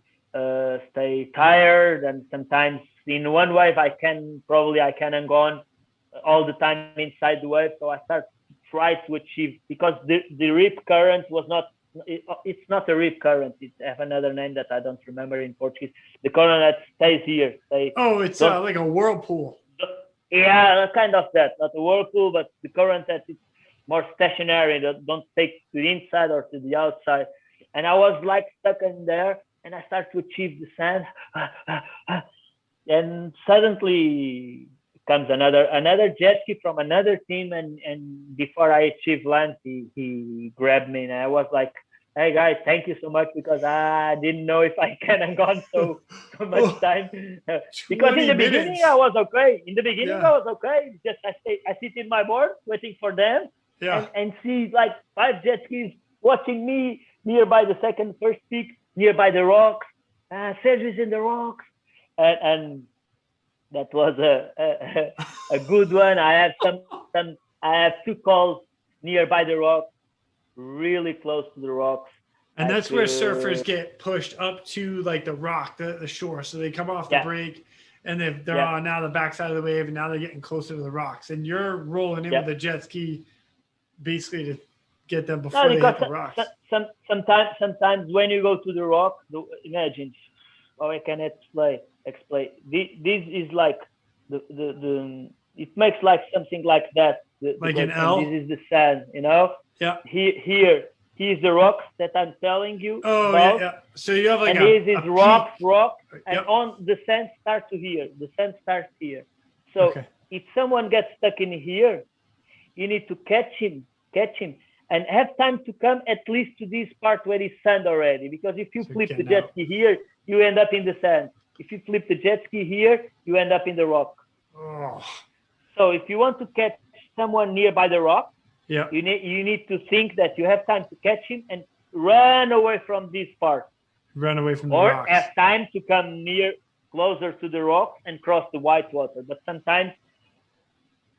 stay tired, and sometimes in one wave I can go on all the time inside the wave. So I start to try to achieve, because the rip current was not. It's not a rip current. It has another name that I don't remember in Portuguese. The current that stays here. It's like a whirlpool. Yeah, kind of that. Not a whirlpool, but the current that is more stationary. That don't take to the inside or to the outside. And I was stuck in there, and I start to achieve the sand. And suddenly comes another jet ski from another team, and before I achieve land, he grabbed me, and I was hey guys, thank you so much because I didn't know if I can and gone so much time. Because in 20 the beginning minutes. I was okay. In the beginning Yeah. I was okay. Just I sit in my board waiting for them Yeah. and see like 5 jet skis watching me nearby the first peak, nearby the rocks. Sergio's in the rocks, and that was a good one. I have I have 2 calls nearby the rocks, really close to the rocks. And Like that's where surfers get pushed up to like the rock, the shore. So they come off the yeah, break and they're yeah. on now the backside of the wave, and now they're getting closer to the rocks. And you're rolling in Yeah. with a jet ski basically to get them No, before they because hit the rocks. sometimes when you go to the rock, imagine how I can explain. This is like the it makes like something like that. The Like an wave, and L? this is the sand, you know. Yeah. Here's the rocks that I'm telling you Oh, about. yeah. So you have like And this is rock, and Yep. on the sand starts to here. The sand starts here. So Okay. if someone gets stuck in here, you need to catch him, and have time to come at least to this part where it's sand already. Because if you So flip the getting jet out. ski here, you end up in the sand. If you flip the jet ski here, you end up in the rock. Oh, So if you want to catch someone nearby the rock, yeah. you need to think that you have time to catch him and run away from this part, Run away from the or rocks. have time to come closer to the rock and cross the white water. But sometimes,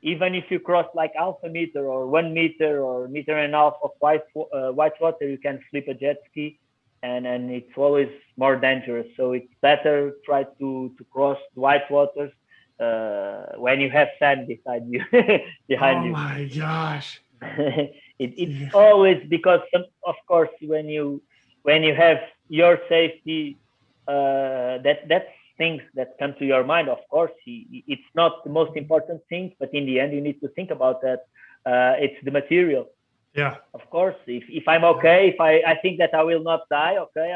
even if you cross like half a meter or 1 meter or meter and a half of white water, you can flip a jet ski, and it's always more dangerous. So it's better try to cross the white waters when you have sand beside you, behind you. Oh my gosh. It's always because of course when you have your safety, that's things that come to your mind. Of course, it's not the most important thing, but in the end, you need to think about that. It's the material. Yeah. Of course, if I'm okay, if I think that I will not die, okay.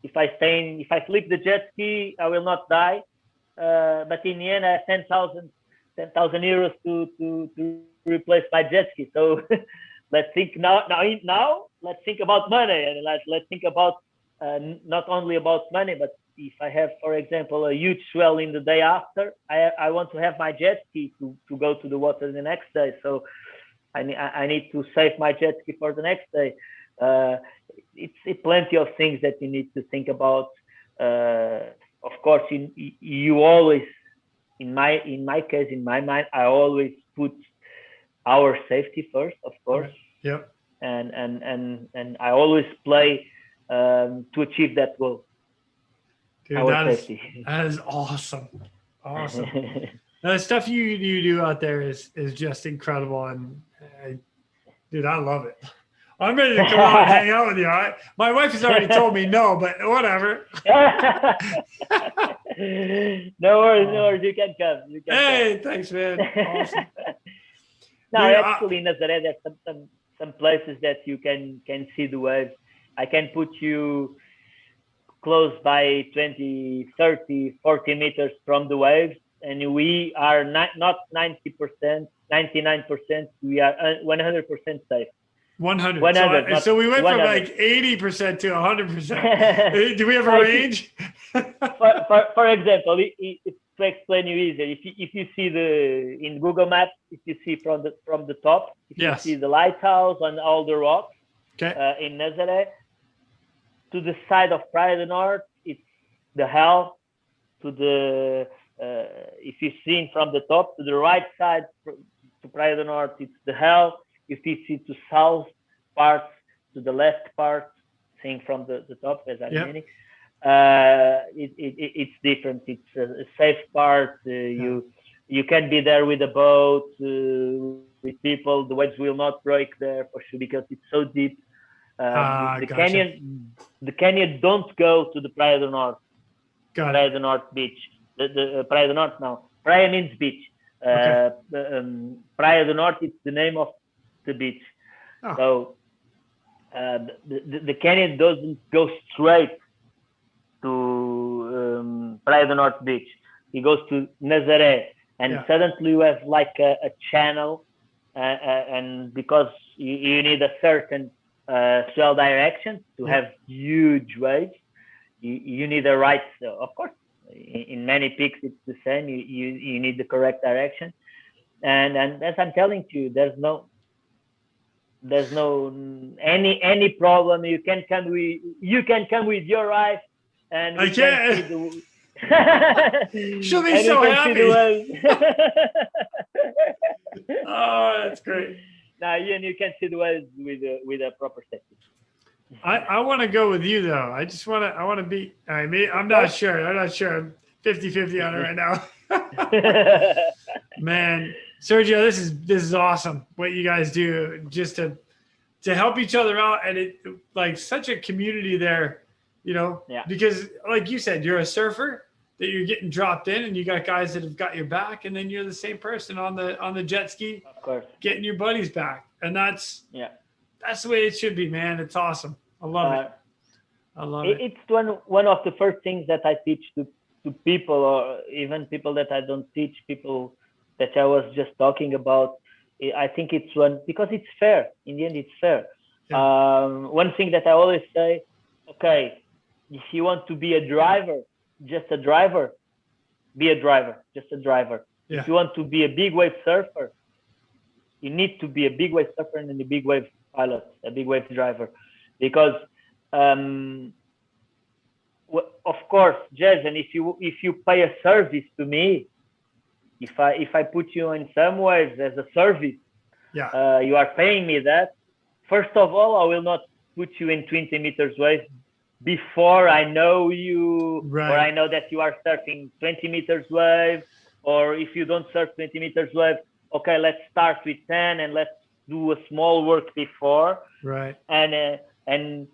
If I flip the jet ski, I will not die. But in the end, I have 10,000 euros to replace my jet ski. So let's think now. Let's think about money, and let's think about not only about money, but if I have, for example, a huge swell in the day after, I want to have my jet ski to go to the water the next day. So I need to save my jet ski for the next day. It's plenty of things that you need to think about. Of course, you always, in my case, in my mind, I always put our safety first, of course. Yep. And I always play to achieve that goal. Dude, that is awesome. Awesome. The stuff you do out there is just incredible, and dude, I love it. I'm ready to come out and hang out with you. All right? My wife has already told me no, but whatever. No worries. You can come. Hey, thanks, man. Awesome. Now, Dude, actually, in Nazare, there's some places that you can see the waves. I can put you close by 20, 30, 40 meters from the waves, and we are not 90%, 99%. We are 100% safe. 100. So we went 100. from like 80% to 100%. Do we have a range? for example, to explain you easier, if you see in Google Maps, if you see from the top, if you see the lighthouse and all the rocks, in Nazare, to the side of Praia do Norte, it's the hell. To the if you see from the top, to the right side to Praia do Norte, it's the hell. If you see to south parts, to the left part, seeing from the top, as I'm meaning, it's different. It's a safe part. You can be there with a boat, with people. The waves will not break there for sure because it's so deep. The canyon don't go to the Praia do Norte. Praia do Norte beach. The Praia do Norte now. Praia means beach. Praia do Norte, it's the name of the beach. So the canyon doesn't go straight to Praia do Norte beach. He goes to Nazare, and suddenly you have like a channel, and because you need a certain swell directions to have huge waves. You need the right, of course, in many peaks it's the same. You need the correct direction, and as I'm telling you, there's no any problem. You can come with your wife, and we can see the She'll be and so we can happy. see the waves. Oh, that's great. Now you can see the waves with a proper safety. I want to go with you though. I want to be. I'm not sure. I'm 50-50 on it right now. Man, Sergio, this is awesome. What you guys do just to help each other out, and it like such a community there, because like you said, you're a surfer that you're getting dropped in, and you got guys that have got your back, and then you're the same person on the jet ski, of course, getting your buddies back, and that's the way it should be, man. It's awesome. I love it. I love it. It's one of the first things that I teach to people, or even people that I don't teach, people that I was just talking about. I think it's because it's fair. In the end, it's fair. Yeah. One thing that I always say, okay, if you want to be a driver, just a driver, be a driver, just a driver. Yeah. If you want to be a big wave surfer, you need to be a big wave surfer and a big wave pilot, a big wave driver. Because, of course, Jason, if you pay a service to me, if I put you in some waves as a service, you are paying me that. First of all, I will not put you in 20 meters waves before I know you, or I know that you are surfing 20 meters wave, or if you don't surf 20 meters wave, okay, let's start with 10 and let's do a small work before. Right. And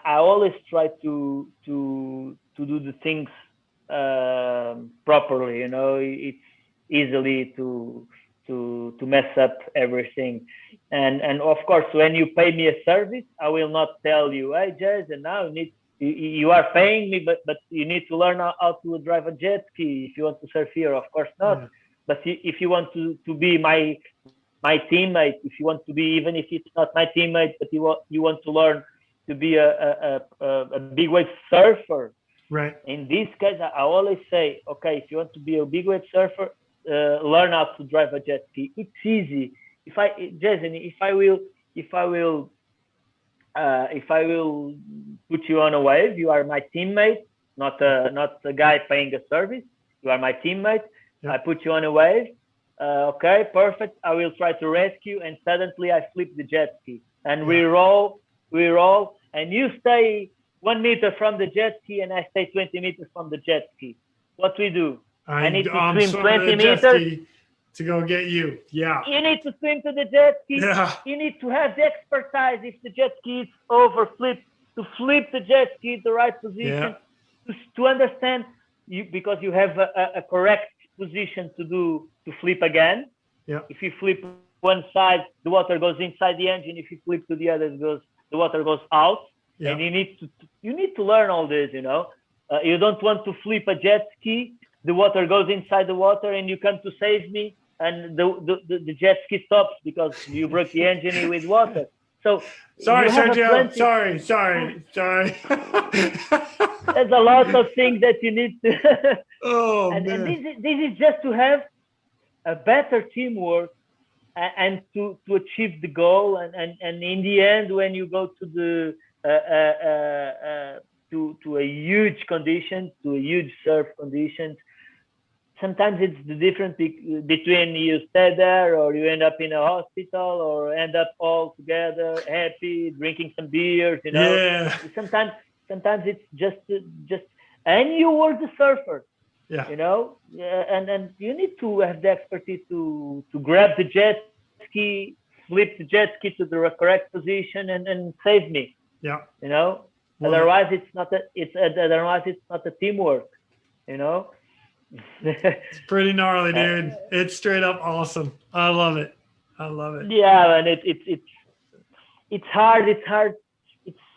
I always try to do the things properly. It's easily to mess up everything. And of course, when you pay me a service, I will not tell you, hey, Jason, now you are paying me, but you need to learn how to drive a jet ski if you want to surf here. Of course not. Yeah. But if you want to be my teammate, if you want to be, even if it's not my teammate, but you want to learn to be a big wave surfer. Right. In this case, I always say, okay, if you want to be a big wave surfer, learn how to drive a jet ski. It's easy. Jason, if I will put you on a wave, you are my teammate, not a guy paying a service. You are my teammate. Yep. I put you on a wave. Okay, perfect. I will try to rescue, and suddenly I flip the jet ski, and we roll, and you stay 1 meter from the jet ski, and I stay 20 meters from the jet ski. What we do? I need to swim 20 meters to go get you. Yeah. You need to swim to the jet ski. Yeah. You need to have the expertise if the jet ski is over, to flip the jet ski in the right position, to understand you, because you have a correct position to flip again. Yeah. If you flip one side, the water goes inside the engine. If you flip to the other, the water goes out. Yeah. And you need to learn all this. You don't want to flip a jet ski. The water goes inside the water, and you come to save me, and the jet ski stops because you broke the engine with water. So sorry, Sergio. Sorry. There's a lot of things that you need to. Man. And this is just to have a better teamwork and to achieve the goal. And in the end, when you go to the to a huge condition, to a huge surf condition, sometimes it's the difference between you stay there, or you end up in a hospital, or end up all together happy drinking some beers. Yeah. Sometimes it's just and you were the surfer. Yeah. And you need to have the expertise to grab the jet ski, flip the jet ski to the correct position, and save me. Yeah. Otherwise it's not a teamwork. It's pretty gnarly, dude. It's straight up awesome. I love it. Yeah, and it's hard. It's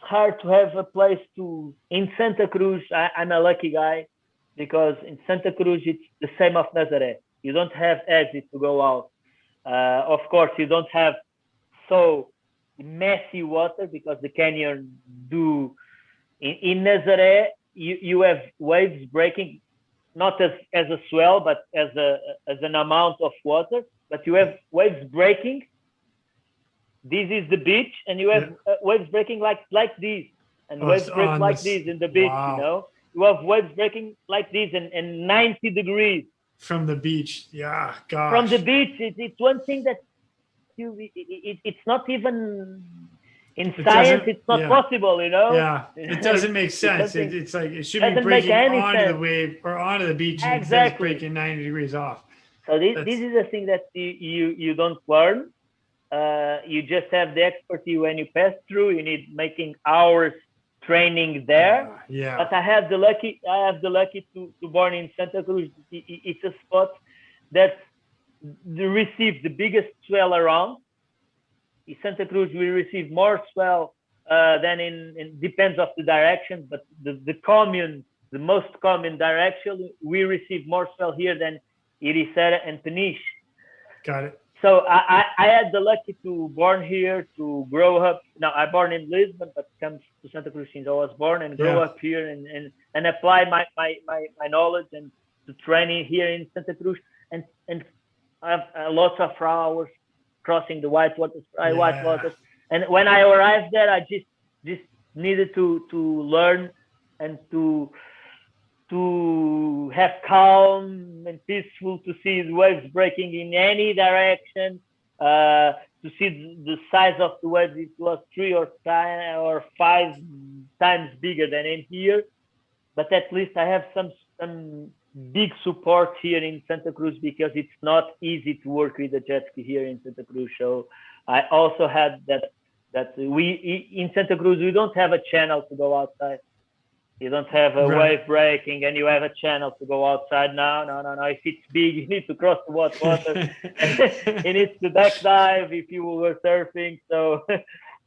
hard to have a place in Santa Cruz. I'm a lucky guy because in Santa Cruz it's the same of Nazare. You don't have exit to go out. Of course, you don't have so messy water because the canyon do in Nazare you have waves breaking not as a swell but as an amount of water, but you have waves breaking. This is the beach, and you have waves breaking like this, and waves break like this in the beach. Wow. You know, you have waves breaking like this and 90 degrees from the beach. Yeah, gosh. From the beach, it's one thing that it's not even in science. It's not possible, you know. Yeah, it doesn't make sense. It's like it should be breaking onto the wave or onto the beach instead of breaking 90 degrees off. So this is a thing that you don't learn. You just have the expertise when you pass through. You need making hours training there. Yeah. But I have the lucky to born in Santa Cruz. It's a spot that receives the biggest swell around. In Santa Cruz, we receive more swell than in depends of the direction, but the most common direction, we receive more swell here than Ericeira and Peniche. Got it. So I had the lucky to born here, to grow up. Now I born in Lisbon, but come to Santa Cruz since I was born and grow up here and apply my knowledge and to training here in Santa Cruz and I have lots of hours crossing the white waters. And when I arrived there, I just needed to learn and to have calm and peaceful, to see the waves breaking in any direction, to see the size of the waves. It was 3 or 5 times bigger than in here, but at least I have some big support here in Santa Cruz because it's not easy to work with a jet ski here in Santa Cruz. So I also had that we in Santa Cruz we don't have a channel to go outside. You don't have a wave breaking and you have a channel to go outside. No. If it's big, you need to cross the water. You need to duck dive if you were surfing. So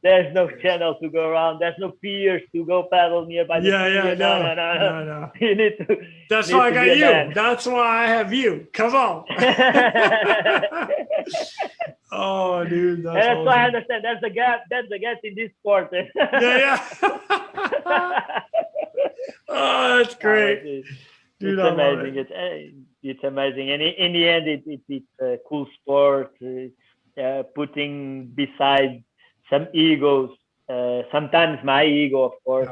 there's no channel to go around. There's no piers to go paddle nearby. No. You need to. That's why I got you. Man. That's why I have you. Come on. Oh, dude. That's awesome. Why I understand. That's the gap. That's the gap in this sport. Oh, that's great. Dude, it's amazing. It's amazing. And in the end, it's a cool sport. Putting beside some egos, sometimes my ego, of course.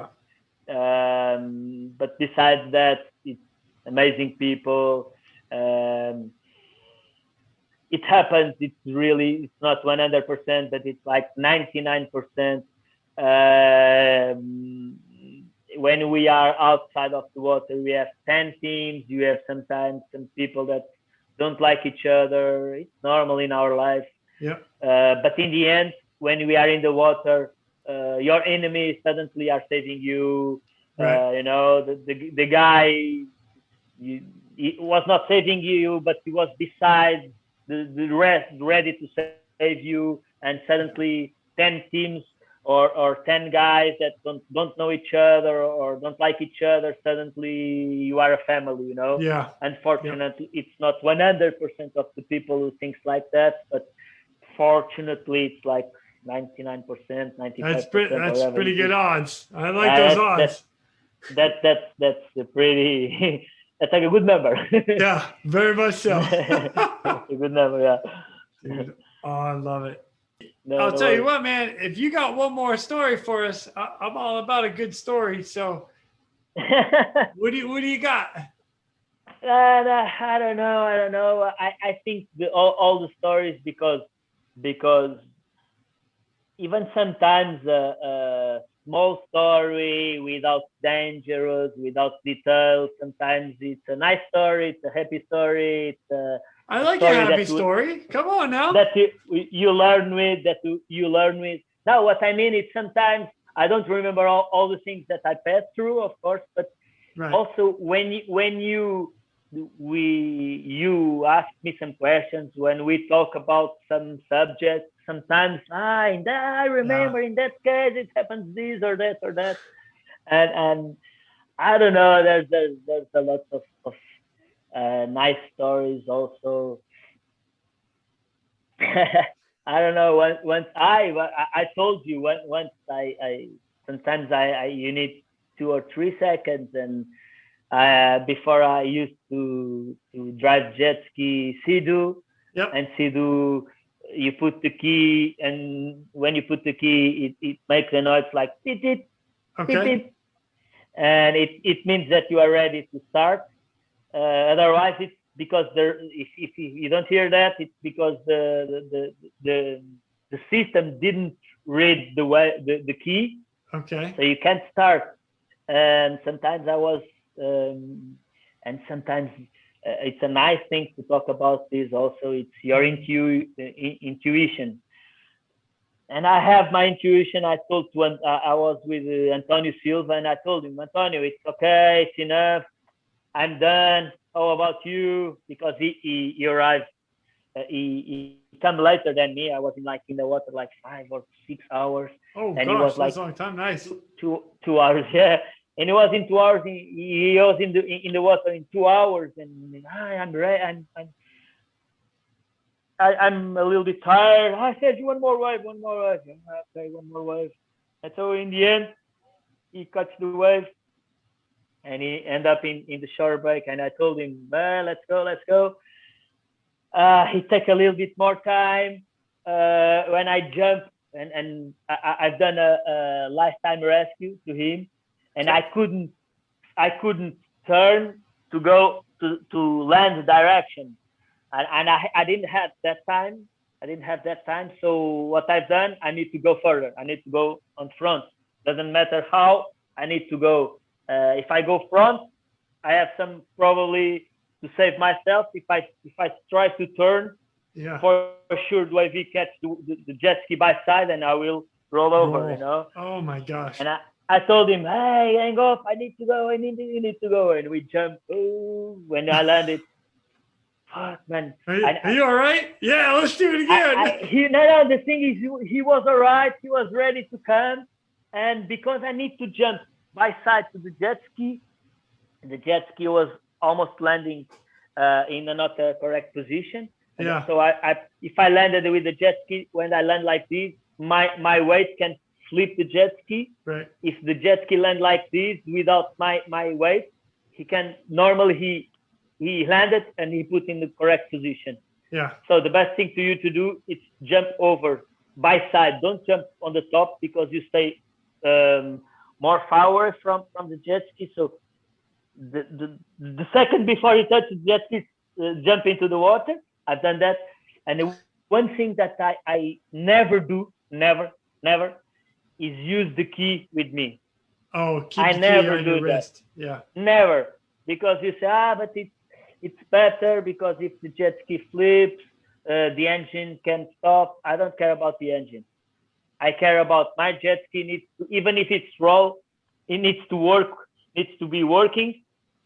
Yeah. But besides that, it's amazing people. It happens. It's not 100%, but it's like 99%. When we are outside of the water, we have 10 teams. You have sometimes some people that don't like each other. It's normal in our life. Yeah. But in the end, when we are in the water, your enemies suddenly are saving you. Right. The guy he was not saving you, but he was beside the rest, ready to save you. And suddenly 10 teams or 10 guys that don't know each other or don't like each other, suddenly you are a family, you know. Yeah. Unfortunately, it's not 100% of the people who thinks like that, but fortunately it's like 99%, 95%. That's pretty good odds. I like those odds. That's a pretty that's like a good number. Yeah, very much so. A good number, yeah. Dude, I love it. I'll tell you what, man, if you got one more story for us, I'm all about a good story. So what do you got? I don't know. I think all the stories because even sometimes a small story without dangerous, without details, sometimes it's a nice story, it's a happy story, I like a happy story. Come on now. That you learn with. Now, what I mean is sometimes I don't remember all the things that I passed through, of course, but also when you ask me some questions, when we talk about some subjects, sometimes I remember in that case it happens this or that, and I don't know. There's a lot of nice stories also. I don't know. Once I told you once I sometimes I you need 2 or 3 seconds, and before I used to drive jet ski Sea-Doo, Yep. and Sea-Doo you put the key, and when you put the key it makes a noise like beep beep beep Okay. beep, and it means that you are ready to start. Otherwise, it's because there. If you don't hear that, it's because the the system didn't read the key, Okay. so you can't start. And sometimes I was, and sometimes it's a nice thing to talk about this. Also, it's your intuition. And I have my intuition. I told to I was with Antonio Silva, and I told him, Antonio, it's okay, it's enough. I'm done. How about you? Because he arrived. He come later than me. I was in the water like 5 or 6 hours, Oh and he was gosh, that's like a long time. Nice. two hours. Yeah, and he was in 2 hours. He was in the water in 2 hours, and I'm ready. I'm a little bit tired. I said, one more wave, one more wave. Okay, one more wave. And so in the end, he cuts the wave, and he end up in the shower break. And I told him, well, let's go, let's go. He take a little bit more time. When I jump, and I've done a lifetime rescue to him, and I couldn't turn to go to land the direction, and I didn't have that time. I didn't have that time. So what I've done, I need to go further. I need to go on front. Doesn't matter how. I need to go. If I go front, I have some probably to save myself. If I try to turn, Yeah. for sure the wave catch the jet ski by side, and I will roll over. Oh my gosh. And I told him, hey, hang off. I need to go. You need to go. And we jumped. Oh, when I landed, fuck, man. Are you all right? Yeah, let's do it again. No, the thing is, he was all right. He was ready to come. And because I need to jump by side to the jet ski, the jet ski was almost landing in a not correct position. Yeah. So if I landed with the jet ski, when I land like this, my weight can flip the jet ski. Right. If the jet ski land like this without my weight, he can normally he landed and he put in the correct position. Yeah. So the best thing to you to do is jump over by side. Don't jump on the top because you stay more far away from the jet ski. So the second before you touch the jet ski, jump into the water. I've done that. And one thing that I never do, never, is use the key with me. Oh, keep I the never key on do your that. wrist. Yeah. Never. Because you say, but it's better because if the jet ski flips, the engine can stop. I don't care about the engine. I care about my jet ski needs to, even if it's raw, it needs to work, needs to be working.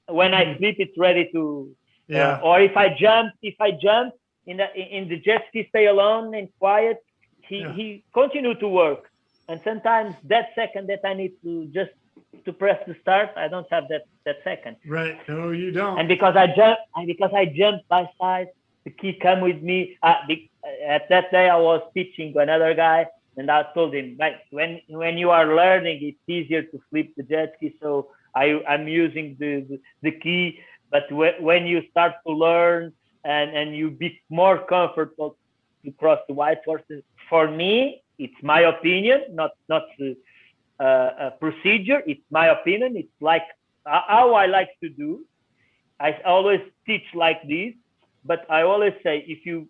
When I sleep, it's ready to. Yeah. Or if I jump in the jet ski, stay alone and quiet. He continue to work. And sometimes that second that I need to just to press the start, I don't have that second. Right. No, you don't. And because I jump by side, the key come with me. At that day, I was teaching to another guy, and I told him, like, when you are learning, it's easier to flip the jet ski. So I'm using the key. But when you start to learn and you be more comfortable to cross the white horses, for me, it's my opinion, not a procedure. It's my opinion. It's like how I like to do. I always teach like this, but I always say, if you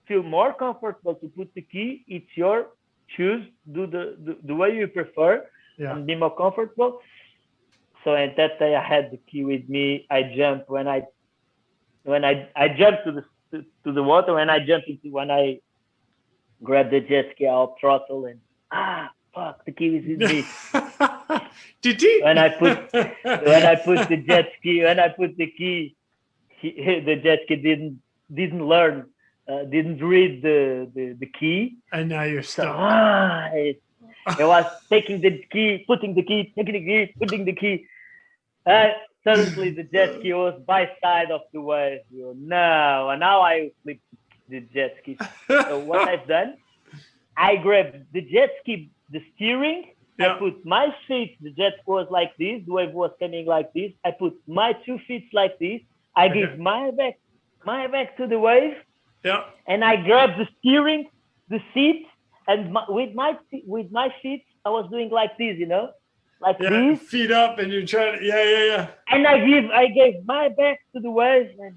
feel more comfortable to put the key, it's your choose. Do the way you prefer, and be more comfortable. So at that day, I had the key with me. I jumped when I jumped to the water. When I grabbed the jet ski, I'll throttle and fuck, the key is with me. when I put the jet ski, the key, the jet ski didn't learn, didn't read the key. And now you're stuck. I was taking the key, putting the key, taking the key, putting the key. Suddenly the jet ski was by side of the wave. No, and now I flip the jet ski. So what I've done, I grabbed the jet ski, the steering. Yeah. I put my feet, the jet was like this, the wave was coming like this. I put my 2 feet like this. I gave my back to the wave. Yeah. And I grabbed the steering, the seat, and with my feet, I was doing like this, like this. Feet up, and you're trying to, yeah. And I gave my back to the wave, and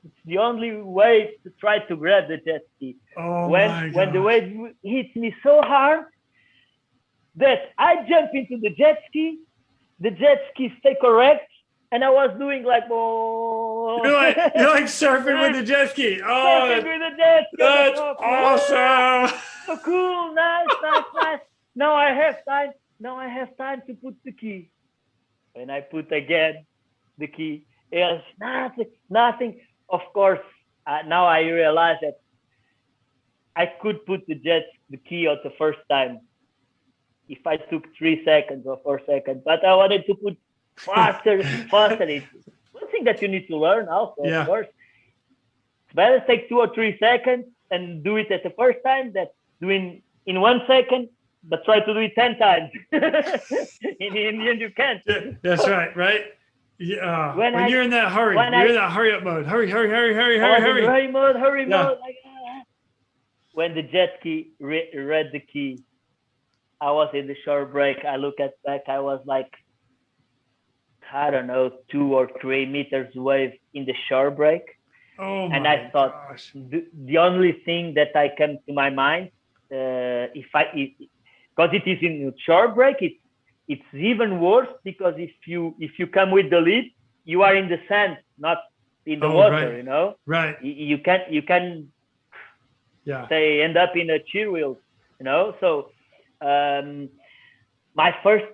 it's the only way to try to grab the jet ski. Oh when the wave hit me so hard that I jump into the jet ski stay correct, and I was doing like, oh. You're like surfing with the jet ski. Oh, surfing with the jet ski. That's awesome. So cool, nice. Now I have time to put the key. When I put again the key, it was nothing. Of course, now I realize that I could put the key out the first time if I took 3 seconds or 4 seconds, but I wanted to put faster. It's one thing that you need to learn also, of course. It's better to take 2 or 3 seconds and do it at the first time than doing in 1 second, but try to do it 10 times. In the end, you can't. Yeah, that's right? Yeah. When you're in that hurry, you're in that hurry up mode. Hurry. Hurry mode. Like, when the jet ski read the key, I was in the shore break. I look back. I was like, I don't know, 2 or 3 meters away in the shore break. Oh my And I thought, gosh. the only thing that I came to my mind, because it is in the shore break, it's even worse, because if you come with the lead, you are in the sand, not in the water. Right. Right. You can say end up in a cheer wheel. So my first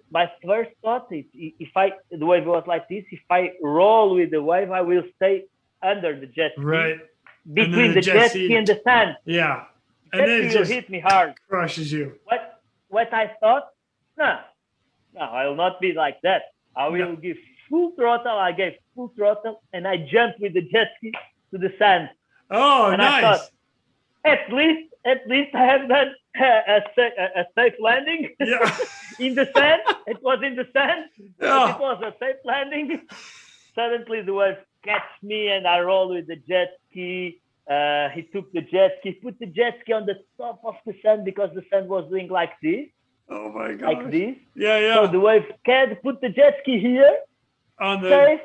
thought is, the wave was like this, if I roll with the wave, I will stay under the jet ski, right between the jet ski and the sand. Yeah. And Jet then ski it will just hit me hard. crushes you. What I thought, no, I will not be like that. I will give full throttle. I gave full throttle, and I jumped with the jet ski to the sand. Oh, and nice. I thought, at least I have done a safe landing. Yeah. In the sand. It was in the sand. Yeah. It was a safe landing. Suddenly the wave catch me, and I roll with the jet ski. He took the jet ski, put the jet ski on the top of the sand, because the sand was doing like this. Oh my god. Like this. Yeah. So the wave put the jet ski here, on the safe,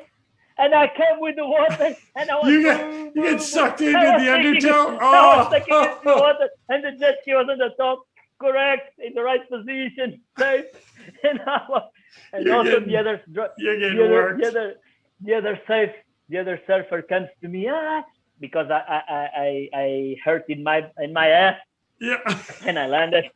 and I came with the water, and I was you get sucked into the undertow. I was stuck into the water, and the jet ski was on the top, correct, in the right position, safe, and the other surfer comes to me, because I hurt in my ass. Yeah. And I landed.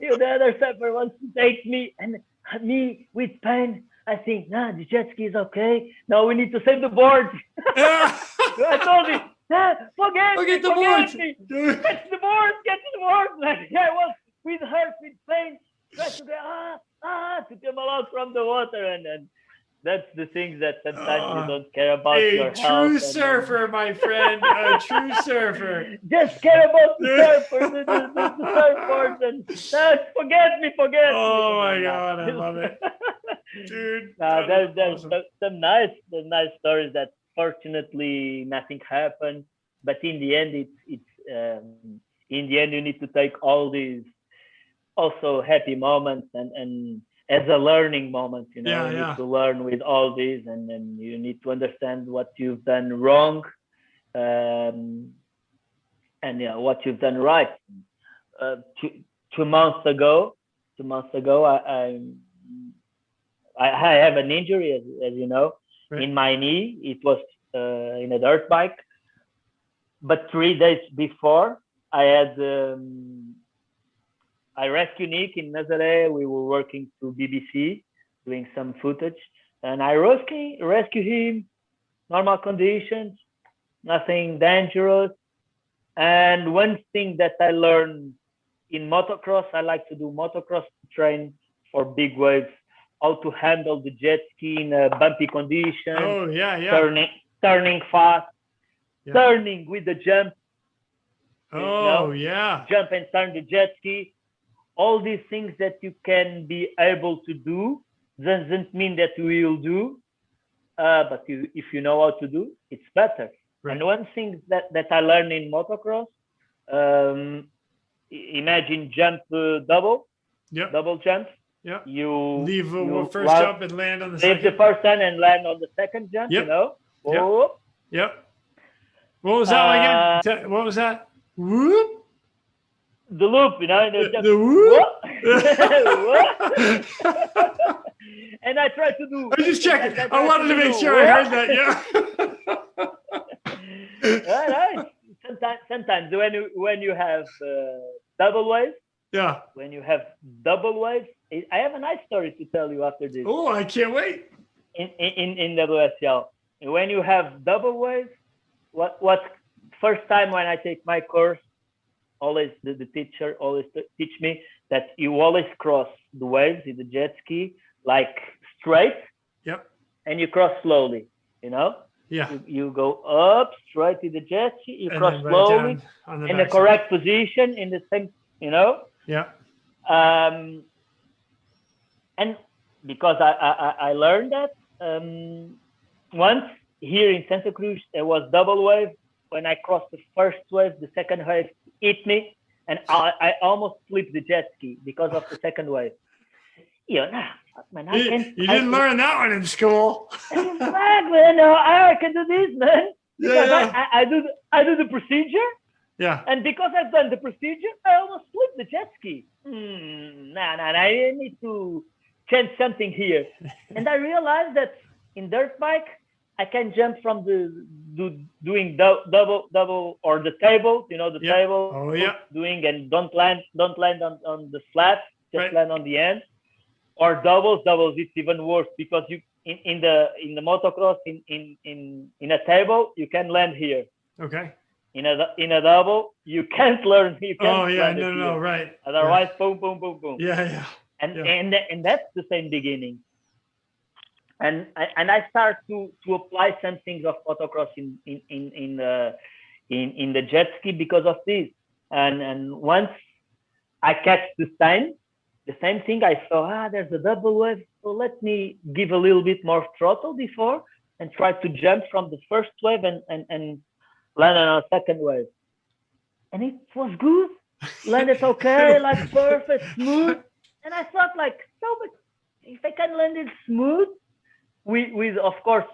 The other surfer wants to take me, and me with pain. I think, the jet ski is okay. Now we need to save the board. I told him, forget the board. Get the board. Like, I was with hurt, with pain, trying to get, to come out from the water, and that's the things that sometimes you don't care about your health. A true surfer, my friend. A true surfer. Just care about the surfers, the surfboards, and forget me. Oh my god, I love it, dude. There's some nice stories that fortunately nothing happened, but in the end, in the end you need to take all these also happy moments and as a learning moment, you need to learn with all these, and then you need to understand what you've done wrong, and what you've done right. 2 months ago, I have an injury, as you know, in my knee. It was in a dirt bike, but 3 days before, I had. I rescued Nick in Nazare. We were working through BBC, doing some footage, and I rescue him, normal conditions, nothing dangerous. And one thing that I learned in motocross, I like to do motocross to train for big waves, how to handle the jet ski in a bumpy condition. Oh, yeah. Turning fast, turning with the jump. Oh, yeah. jump and turn the jet ski. All these things that you can be able to do doesn't mean that you will do, but if you know how to do, it's better. Right. And one thing that I learned in motocross, um, imagine jump double jump. Yeah. You leave you first jump and land on the leave second. the first one and land on the second jump. Yep. Oh. Yep. What was that one again? What was that? Whoop. The loop, The whoop. And I tried to do. I'm just checking. I wanted to make sure I heard that. Yeah. Right. Sometimes when you have double waves. Yeah. When you have double waves, I have a nice story to tell you after this. Oh, I can't wait. In WSL, when you have double waves, what first time when I take my course, always the teacher always teach me that you always cross the waves in the jet ski like straight. Yep. And you cross slowly. Yeah. You go up straight in the jet ski. You and cross slowly in the correct position in the same. Yeah. And because I learned that once here in Santa Cruz there was double wave. When I crossed the first wave, the second wave hit me, and I almost flipped the jet ski because of the second wave. Man, you didn't learn that one in school. Exactly, I can do this, man. Because I do the procedure. Yeah. And because I've done the procedure, I almost flipped the jet ski. I need to change something here. And I realized that in dirt bike, I can jump from doing double or the table, table. Oh, yeah. Doing and don't land on the flat, just land on the end. Or doubles, it's even worse because you in the motocross in a table you can land here. Okay. In a double you can't learn. You can't oh yeah, land no, right. Otherwise, boom. Yeah. And that's the same beginning. And I start to apply some things of motocross in the jet ski because of this. And once I catch the same thing, I saw there's a double wave, so let me give a little bit more throttle before and try to jump from the first wave and land on a second wave. And it was good, landed okay, like perfect, smooth. And I thought like, but if I can land it smooth, with of course,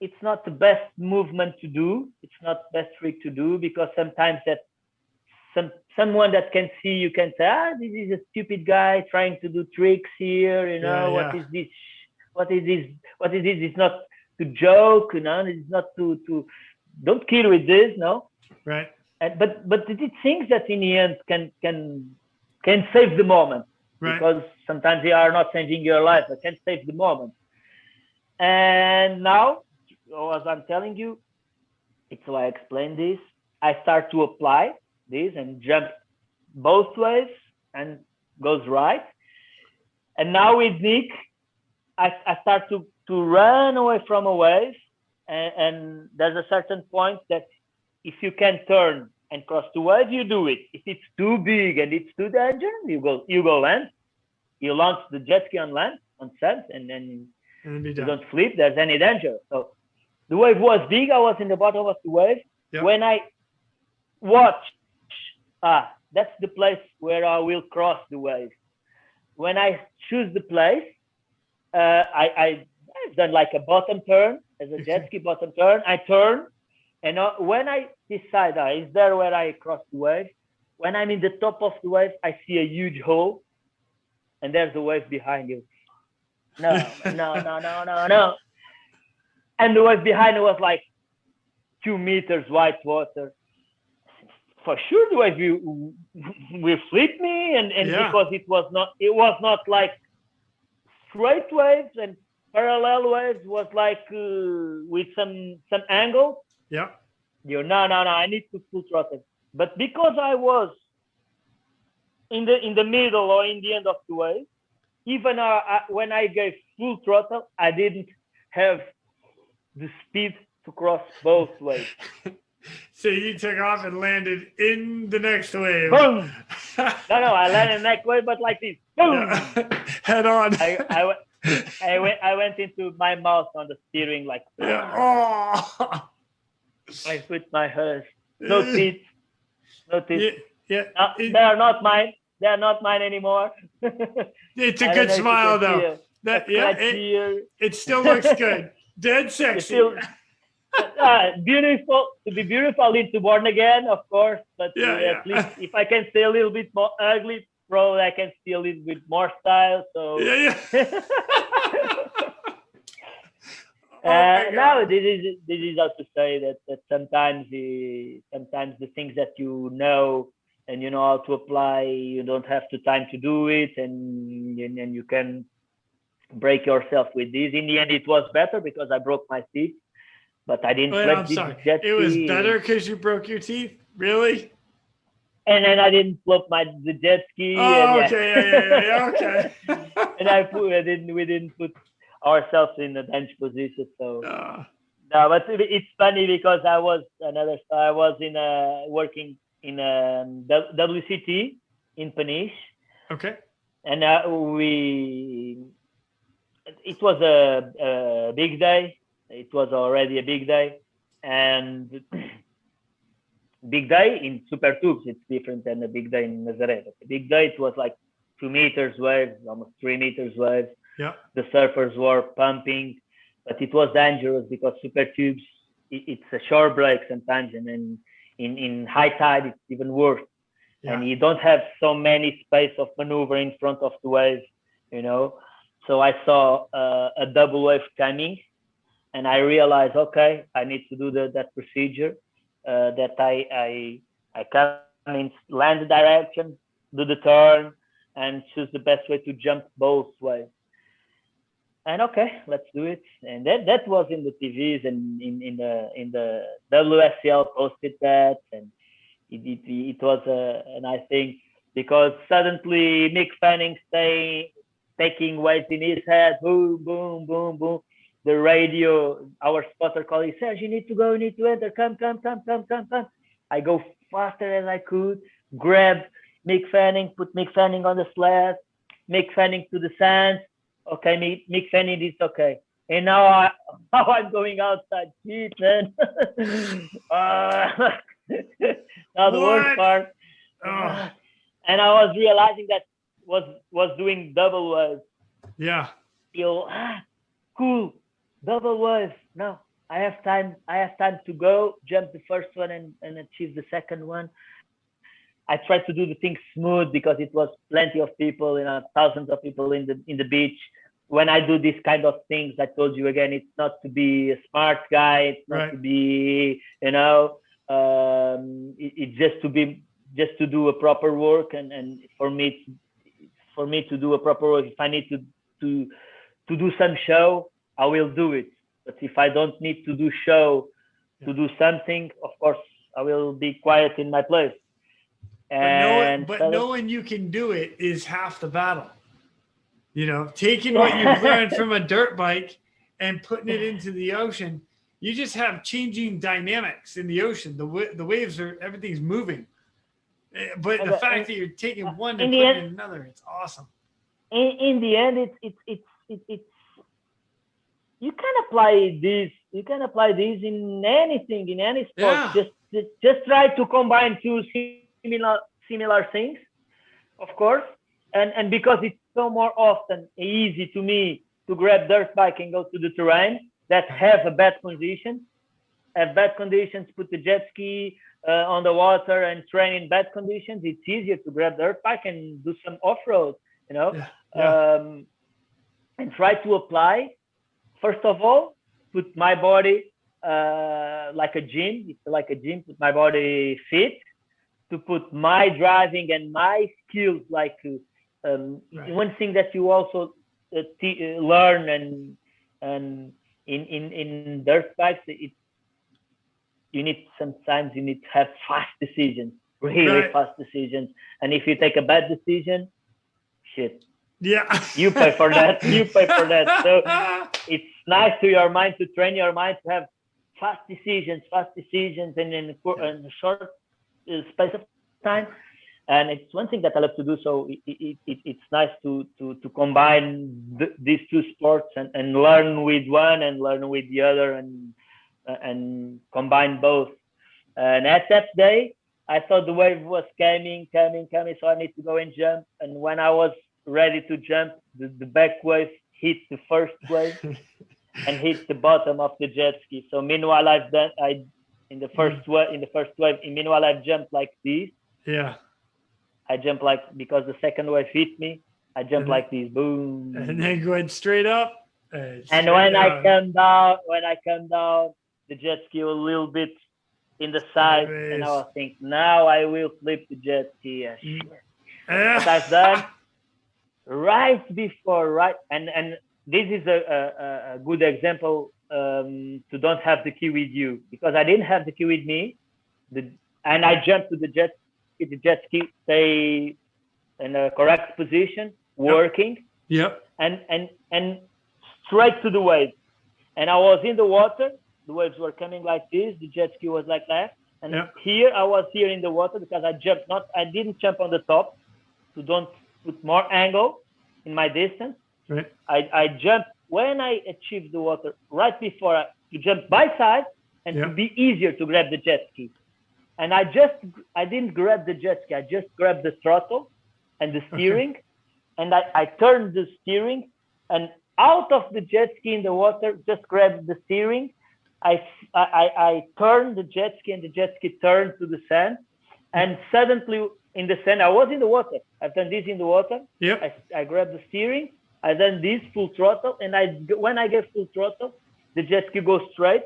it's not the best movement to do, it's not the best trick to do, because sometimes that someone that can see you can say, this is a stupid guy trying to do tricks here, what is this? What is this? It's not to joke, it's not to don't kill with this, no? Right. But it things that in the end can save the moment. Right. Because sometimes they are not changing your life, but can save the moment. And now, as I'm telling you, it's why I explain this. I start to apply this and jump both ways and goes right. And now with Nick, I start to run away from a wave. And there's a certain point that if you can turn and cross the wave, you do it. If it's too big and it's too dangerous, you go land. You launch the jet ski on land, on sand, and then you don't flip. There's any danger. So the wave was big. I was in the bottom of the wave. Yep. When I watch, that's the place where I will cross the wave. When I choose the place, I've done like a bottom turn, as a jet ski bottom turn. I turn, and when I decide, is there where I cross the wave? When I'm in the top of the wave, I see a huge hole, and there's a wave behind you. No. And the wave behind it was like 2 meters white water. For sure, the wave will flip me, and because it was not like straight waves and parallel waves, was like with some angle. Yeah. No, I need to full throttle. But because I was in the middle or in the end of the wave, even when I gave full throttle, I didn't have the speed to cross both waves. So you took off and landed in the next wave. Boom! No, I landed in the next wave, but like this. Boom! Yeah. Head on. I went into my mouth on the steering, like. Yeah. Oh. I put my hers. No teeth. No teeth. Yeah. They are not mine. They are not mine anymore. It's a good smile, though. It still looks good. Dead sexy. Beautiful. To be beautiful, I need to born again, of course. But at least if I can stay a little bit more ugly, probably I can see a little bit more style. So now this is how to say that sometimes the things that you know and you know how to apply, you don't have the time to do it, and you can break yourself with this. In the end, it was better because I broke my teeth, but I didn't. I'm sorry. It was better because you broke your teeth, really? And then I didn't flop the jet ski. Oh, okay, okay. And we didn't put ourselves in a bench position. So no, but it's funny because I was working in WCT in Peniche. Okay. And it was a big day. It was already a big day, and big day in super tubes, it's different than a big day in Nazare. But the big day, it was like 2 meters waves, almost 3 meters waves. Yeah. The surfers were pumping, but it was dangerous because super tubes, it's a shore break sometimes, and then in high tide, it's even worse. Yeah. And you don't have so many space of maneuver in front of the wave, you know. So I saw a double wave coming, and I realized, okay, I need to do that procedure. That I come in land direction, do the turn, and choose the best way to jump both ways. And okay, let's do it. And that was in the TVs, and in the WSL posted that, and it was a nice thing because suddenly Mick Fanning taking waves in his head, boom, boom, boom, boom. The radio, our spotter called, he says, you need to go, you need to enter, come. I go faster as I could, grab Mick Fanning, put Mick Fanning on the sled, Mick Fanning to the sand. Okay, Mick Fanning is okay. And now I'm going outside. Shit, man. Now the worst part. And I was realizing that was doing double waves. Yeah. Cool. Double waves. No, I have time to go jump the first one and achieve the second one. I tried to do the thing smooth because it was plenty of people, thousands of people in the beach. When I do these kind of things, I told you again, it's not to be a smart guy. It's not to be, it's just to do a proper work. And for me to do a proper work, if I need to do some show, I will do it. But if I don't need to do show, to do something, of course, I will be quiet in my place. But knowing you can do it is half the battle. Taking what you've learned from a dirt bike and putting it into the ocean, you just have changing dynamics in the ocean. The waves everything's moving. But the fact that you're taking one and putting it in another, it's awesome. In the end, it's you can apply this. You can apply this in anything, in any sport. Yeah. Just try to combine two similar things, of course. And because it's so more often easy to me to grab dirt bike and go to the terrain that have a bad conditions, put the jet ski on the water and train in bad conditions. It's easier to grab dirt bike and do some off-road, and try to apply. First of all, put my body like a gym. It's like a gym. Put my body fit to put my driving and my skills. Like one thing that you also learn and in dirt bikes, you need to have fast decisions, really fast decisions. And if you take a bad decision, shit. Yeah. You pay for that. So it's nice to your mind to train your mind to have fast decisions, and in a short space of time. And it's one thing that I love to do. So it's nice to combine these two sports and learn with one and learn with the other and combine both. And at that day, I thought the wave was coming, so I need to go and jump. And when I was ready to jump, the back wave hit the first wave and hit the bottom of the jet ski. So meanwhile, in the first wave, meanwhile I've jumped like this. Yeah. I jumped like, because the second wave hit me, I jumped like this, boom. And then going straight up. And when I come down, the jet ski was a little bit in the side, and I was thinking, now I will flip the jet ski. But I've done and this is a good example to don't have the key with you, because I didn't have the key with me, and I jumped to the jet ski stay in a correct position, working. Yep. And straight to the waves, and I was in the water. The waves were coming like this. The jet ski was like that. And here I was here in the water because I didn't jump on the top to don't put more angle in my distance. Right. I jumped when I achieved the water right before to jump by side and to be easier to grab the jet ski. And I didn't grab the jet ski. I just grabbed the throttle and the steering, and I turned the steering, and out of the jet ski in the water, just grabbed the steering. I turned the jet ski, and the jet ski turned to the sand, and suddenly in the sand, I was in the water. I've done this in the water. Yep. I grabbed the steering. I done this full throttle, and when I get full throttle, the jet ski gone straight,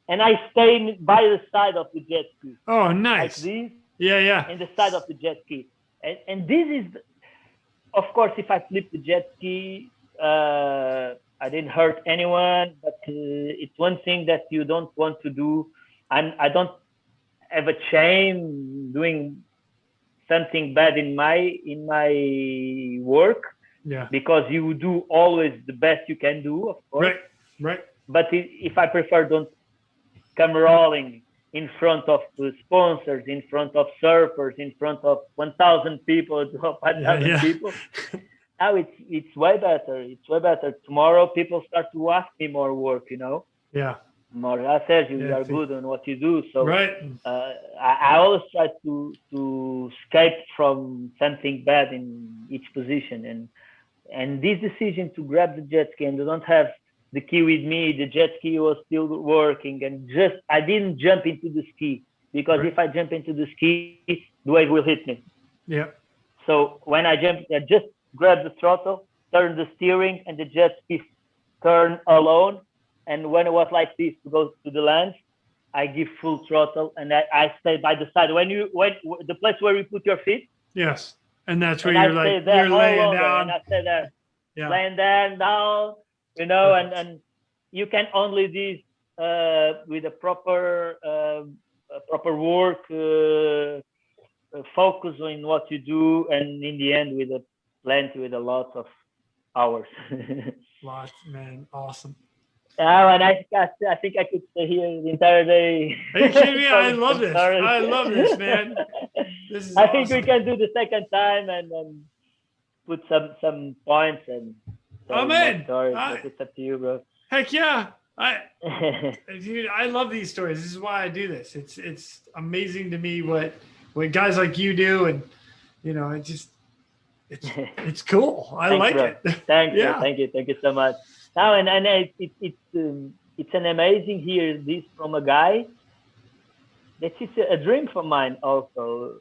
and I stay by the side of the jet ski. Oh, nice. Like this. Yeah. In the side of the jet ski, and this is, of course, if I flip the jet ski, I didn't hurt anyone, but it's one thing that you don't want to do. I don't have a shame doing something bad in my work. Yeah. Because you do always the best you can do, of course. Right. But if I prefer, don't come rolling in front of the sponsors, in front of surfers, in front of 1,000 people, 5,000 people. Now it's way better. It's way better. Tomorrow people start to ask me more work, Yeah. More. I said you are good on what you do. So I always try to escape from something bad in each position. And this decision to grab the jet ski and don't have the key with me, the jet ski was still working, and I didn't jump into the ski, because if I jump into the ski, the wave will hit me. Yeah. So when I jumped, I just grabbed the throttle, turned the steering, and the jet ski turned alone. And when it was like this to go to the land, I give full throttle, and I stay by the side. When the place where you put your feet. Yes. And that's where you're laying down. And I stay there, laying down, and you can only do this with a proper work, focus on what you do, and in the end with a lot of hours. Lots, man. Awesome. And I think I could stay here the entire day. Are you kidding me? I love this. I love this, man. This is I think we can do the second time and put some points and. Man. It's up to you, bro. Heck yeah. Dude, I love these stories. This is why I do this. It's amazing to me what guys like you do, and it's cool. I Thanks, like bro. it. Thank you so much. Now and it's an amazing hear this from a guy. That is a dream for mine also.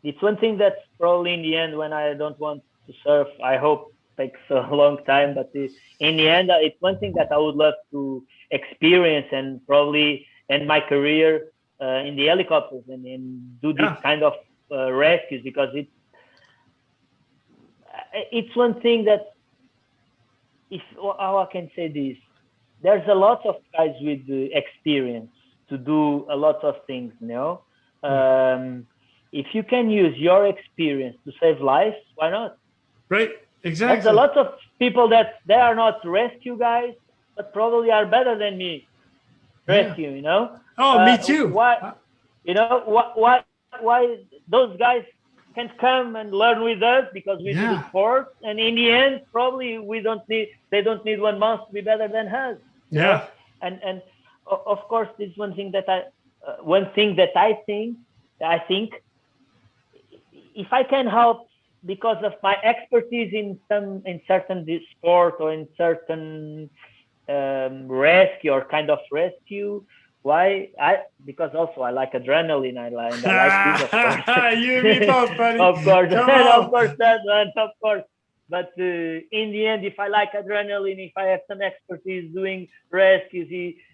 It's one thing that's probably in the end, when I don't want to surf, I hope takes a long time, but in the end, it's one thing that I would love to experience and probably end my career in the helicopters and do this kind of rescues, because it's one thing that, how I can say this, there's a lot of guys with experience to do a lot of things, if you can use your experience to save lives, why not? Right, exactly. There's a lot of people that they are not rescue guys, but probably are better than me rescue. You know. Oh, me too. Why? You know why those guys can't come and learn with us because we do the sport, and in the end, probably they don't need 1 month to be better than us. Yeah. And of course, this is one thing that I think if I can help because of my expertise in certain sport or in certain rescue or kind of rescue. Because also I like adrenaline. I like this, of course. You and me both, buddy. Of course, that one, of course. But in the end, if I like adrenaline, if I have some expertise doing rescues,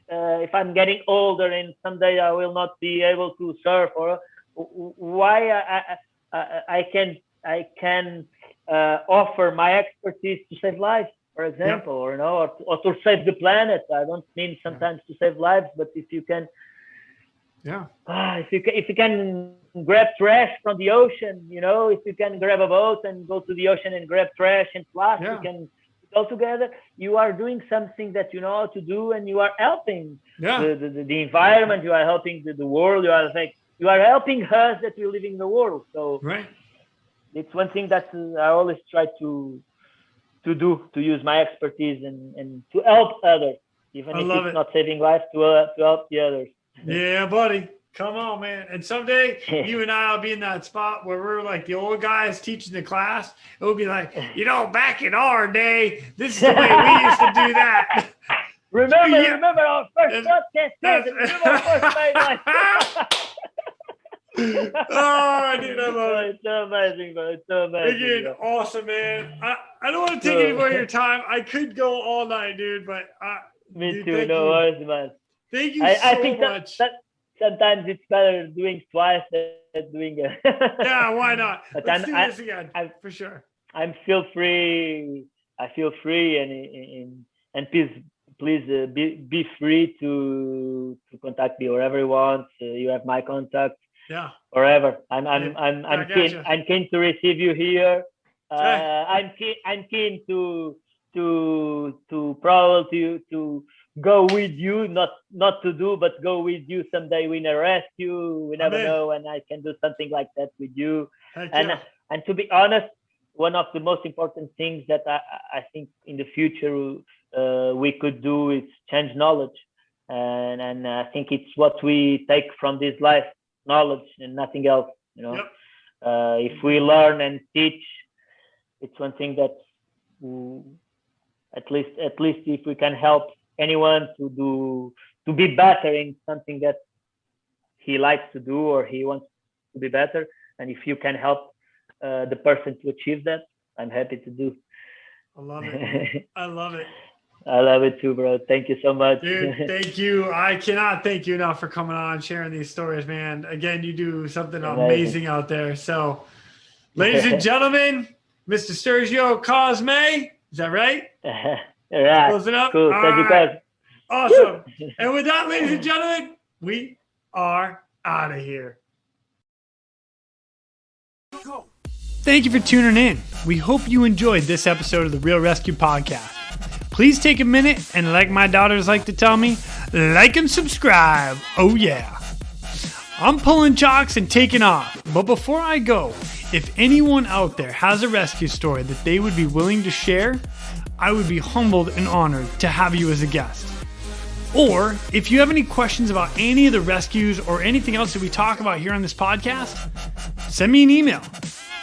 if I'm getting older and someday I will not be able to surf, or I can offer my expertise to save lives, for example, or to save the planet. I don't mean sometimes to save lives, but if you can, if you can grab trash from the ocean, if you can grab a boat and go to the ocean and grab trash and plastic and go together, you are doing something that you know how to do, and you are helping the environment. You are helping the world. You are helping us that we live in the world. So it's one thing that I always try to use my expertise and to help others, even if it's not saving lives, to help the others. Yeah, buddy. Come on, man. And someday you and I will be in that spot where we're like the old guys teaching the class. It will be like, back in our day, this is the way we used to do that. Remember our first podcast? Remember our first night. Oh, dude, I love it. It's so amazing, bro. It's so amazing. Again, awesome, man. I don't want to take any more of your time. I could go all night, dude, but me too. No worries, man. Thank you I think much. Sometimes it's better doing twice than doing it. Yeah, why not? Let's do this again, for sure. I feel free, and please be free to contact me wherever you want. You have my contact. Yeah. Wherever. I'm keen to receive you here. I'm keen to probably to go with you, not to do, but go with you someday in a rescue. We never know, and I can do something like that with you. And to be honest, one of the most important things that I think in the future we could do is change knowledge, and I think it's what we take from this life, knowledge and nothing else. If we learn and teach, it's one thing that at least if we can help anyone to be better in something that he likes to do or he wants to be better, and if you can help the person to achieve that, I'm happy to do. I love it. I love it. I love it too, bro. Thank you so much. Dude, thank you. I cannot thank you enough for coming on, sharing these stories, man. Again, you do something amazing out there. So, ladies and gentlemen, Mr. Sergio Cosme, is that right? Yeah. Close it up. Cool. All Thank right. you. Awesome. And with that, ladies and gentlemen, we are out of here. Thank you for tuning in. We hope you enjoyed this episode of the Real ResQ podcast. Please take a minute and, like my daughters like to tell me, like and subscribe. Oh yeah. I'm pulling chocks and taking off. But before I go, if anyone out there has a rescue story that they would be willing to share, I would be humbled and honored to have you as a guest. Or if you have any questions about any of the rescues or anything else that we talk about here on this podcast, send me an email.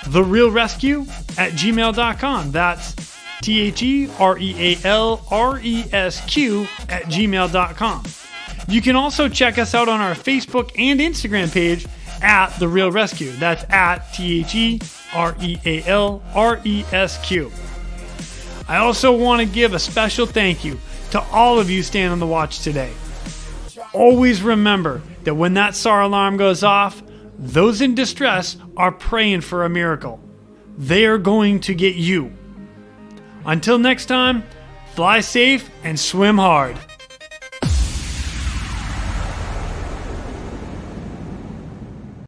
TheRealResQ@gmail.com. That's TheRealResQ@gmail.com. You can also check us out on our Facebook and Instagram page at The Real ResQ. That's at TheRealResQ. I also want to give a special thank you to all of you staying on the watch today. Always remember that when that SAR alarm goes off, those in distress are praying for a miracle. They are going to get you. Until next time, fly safe and swim hard.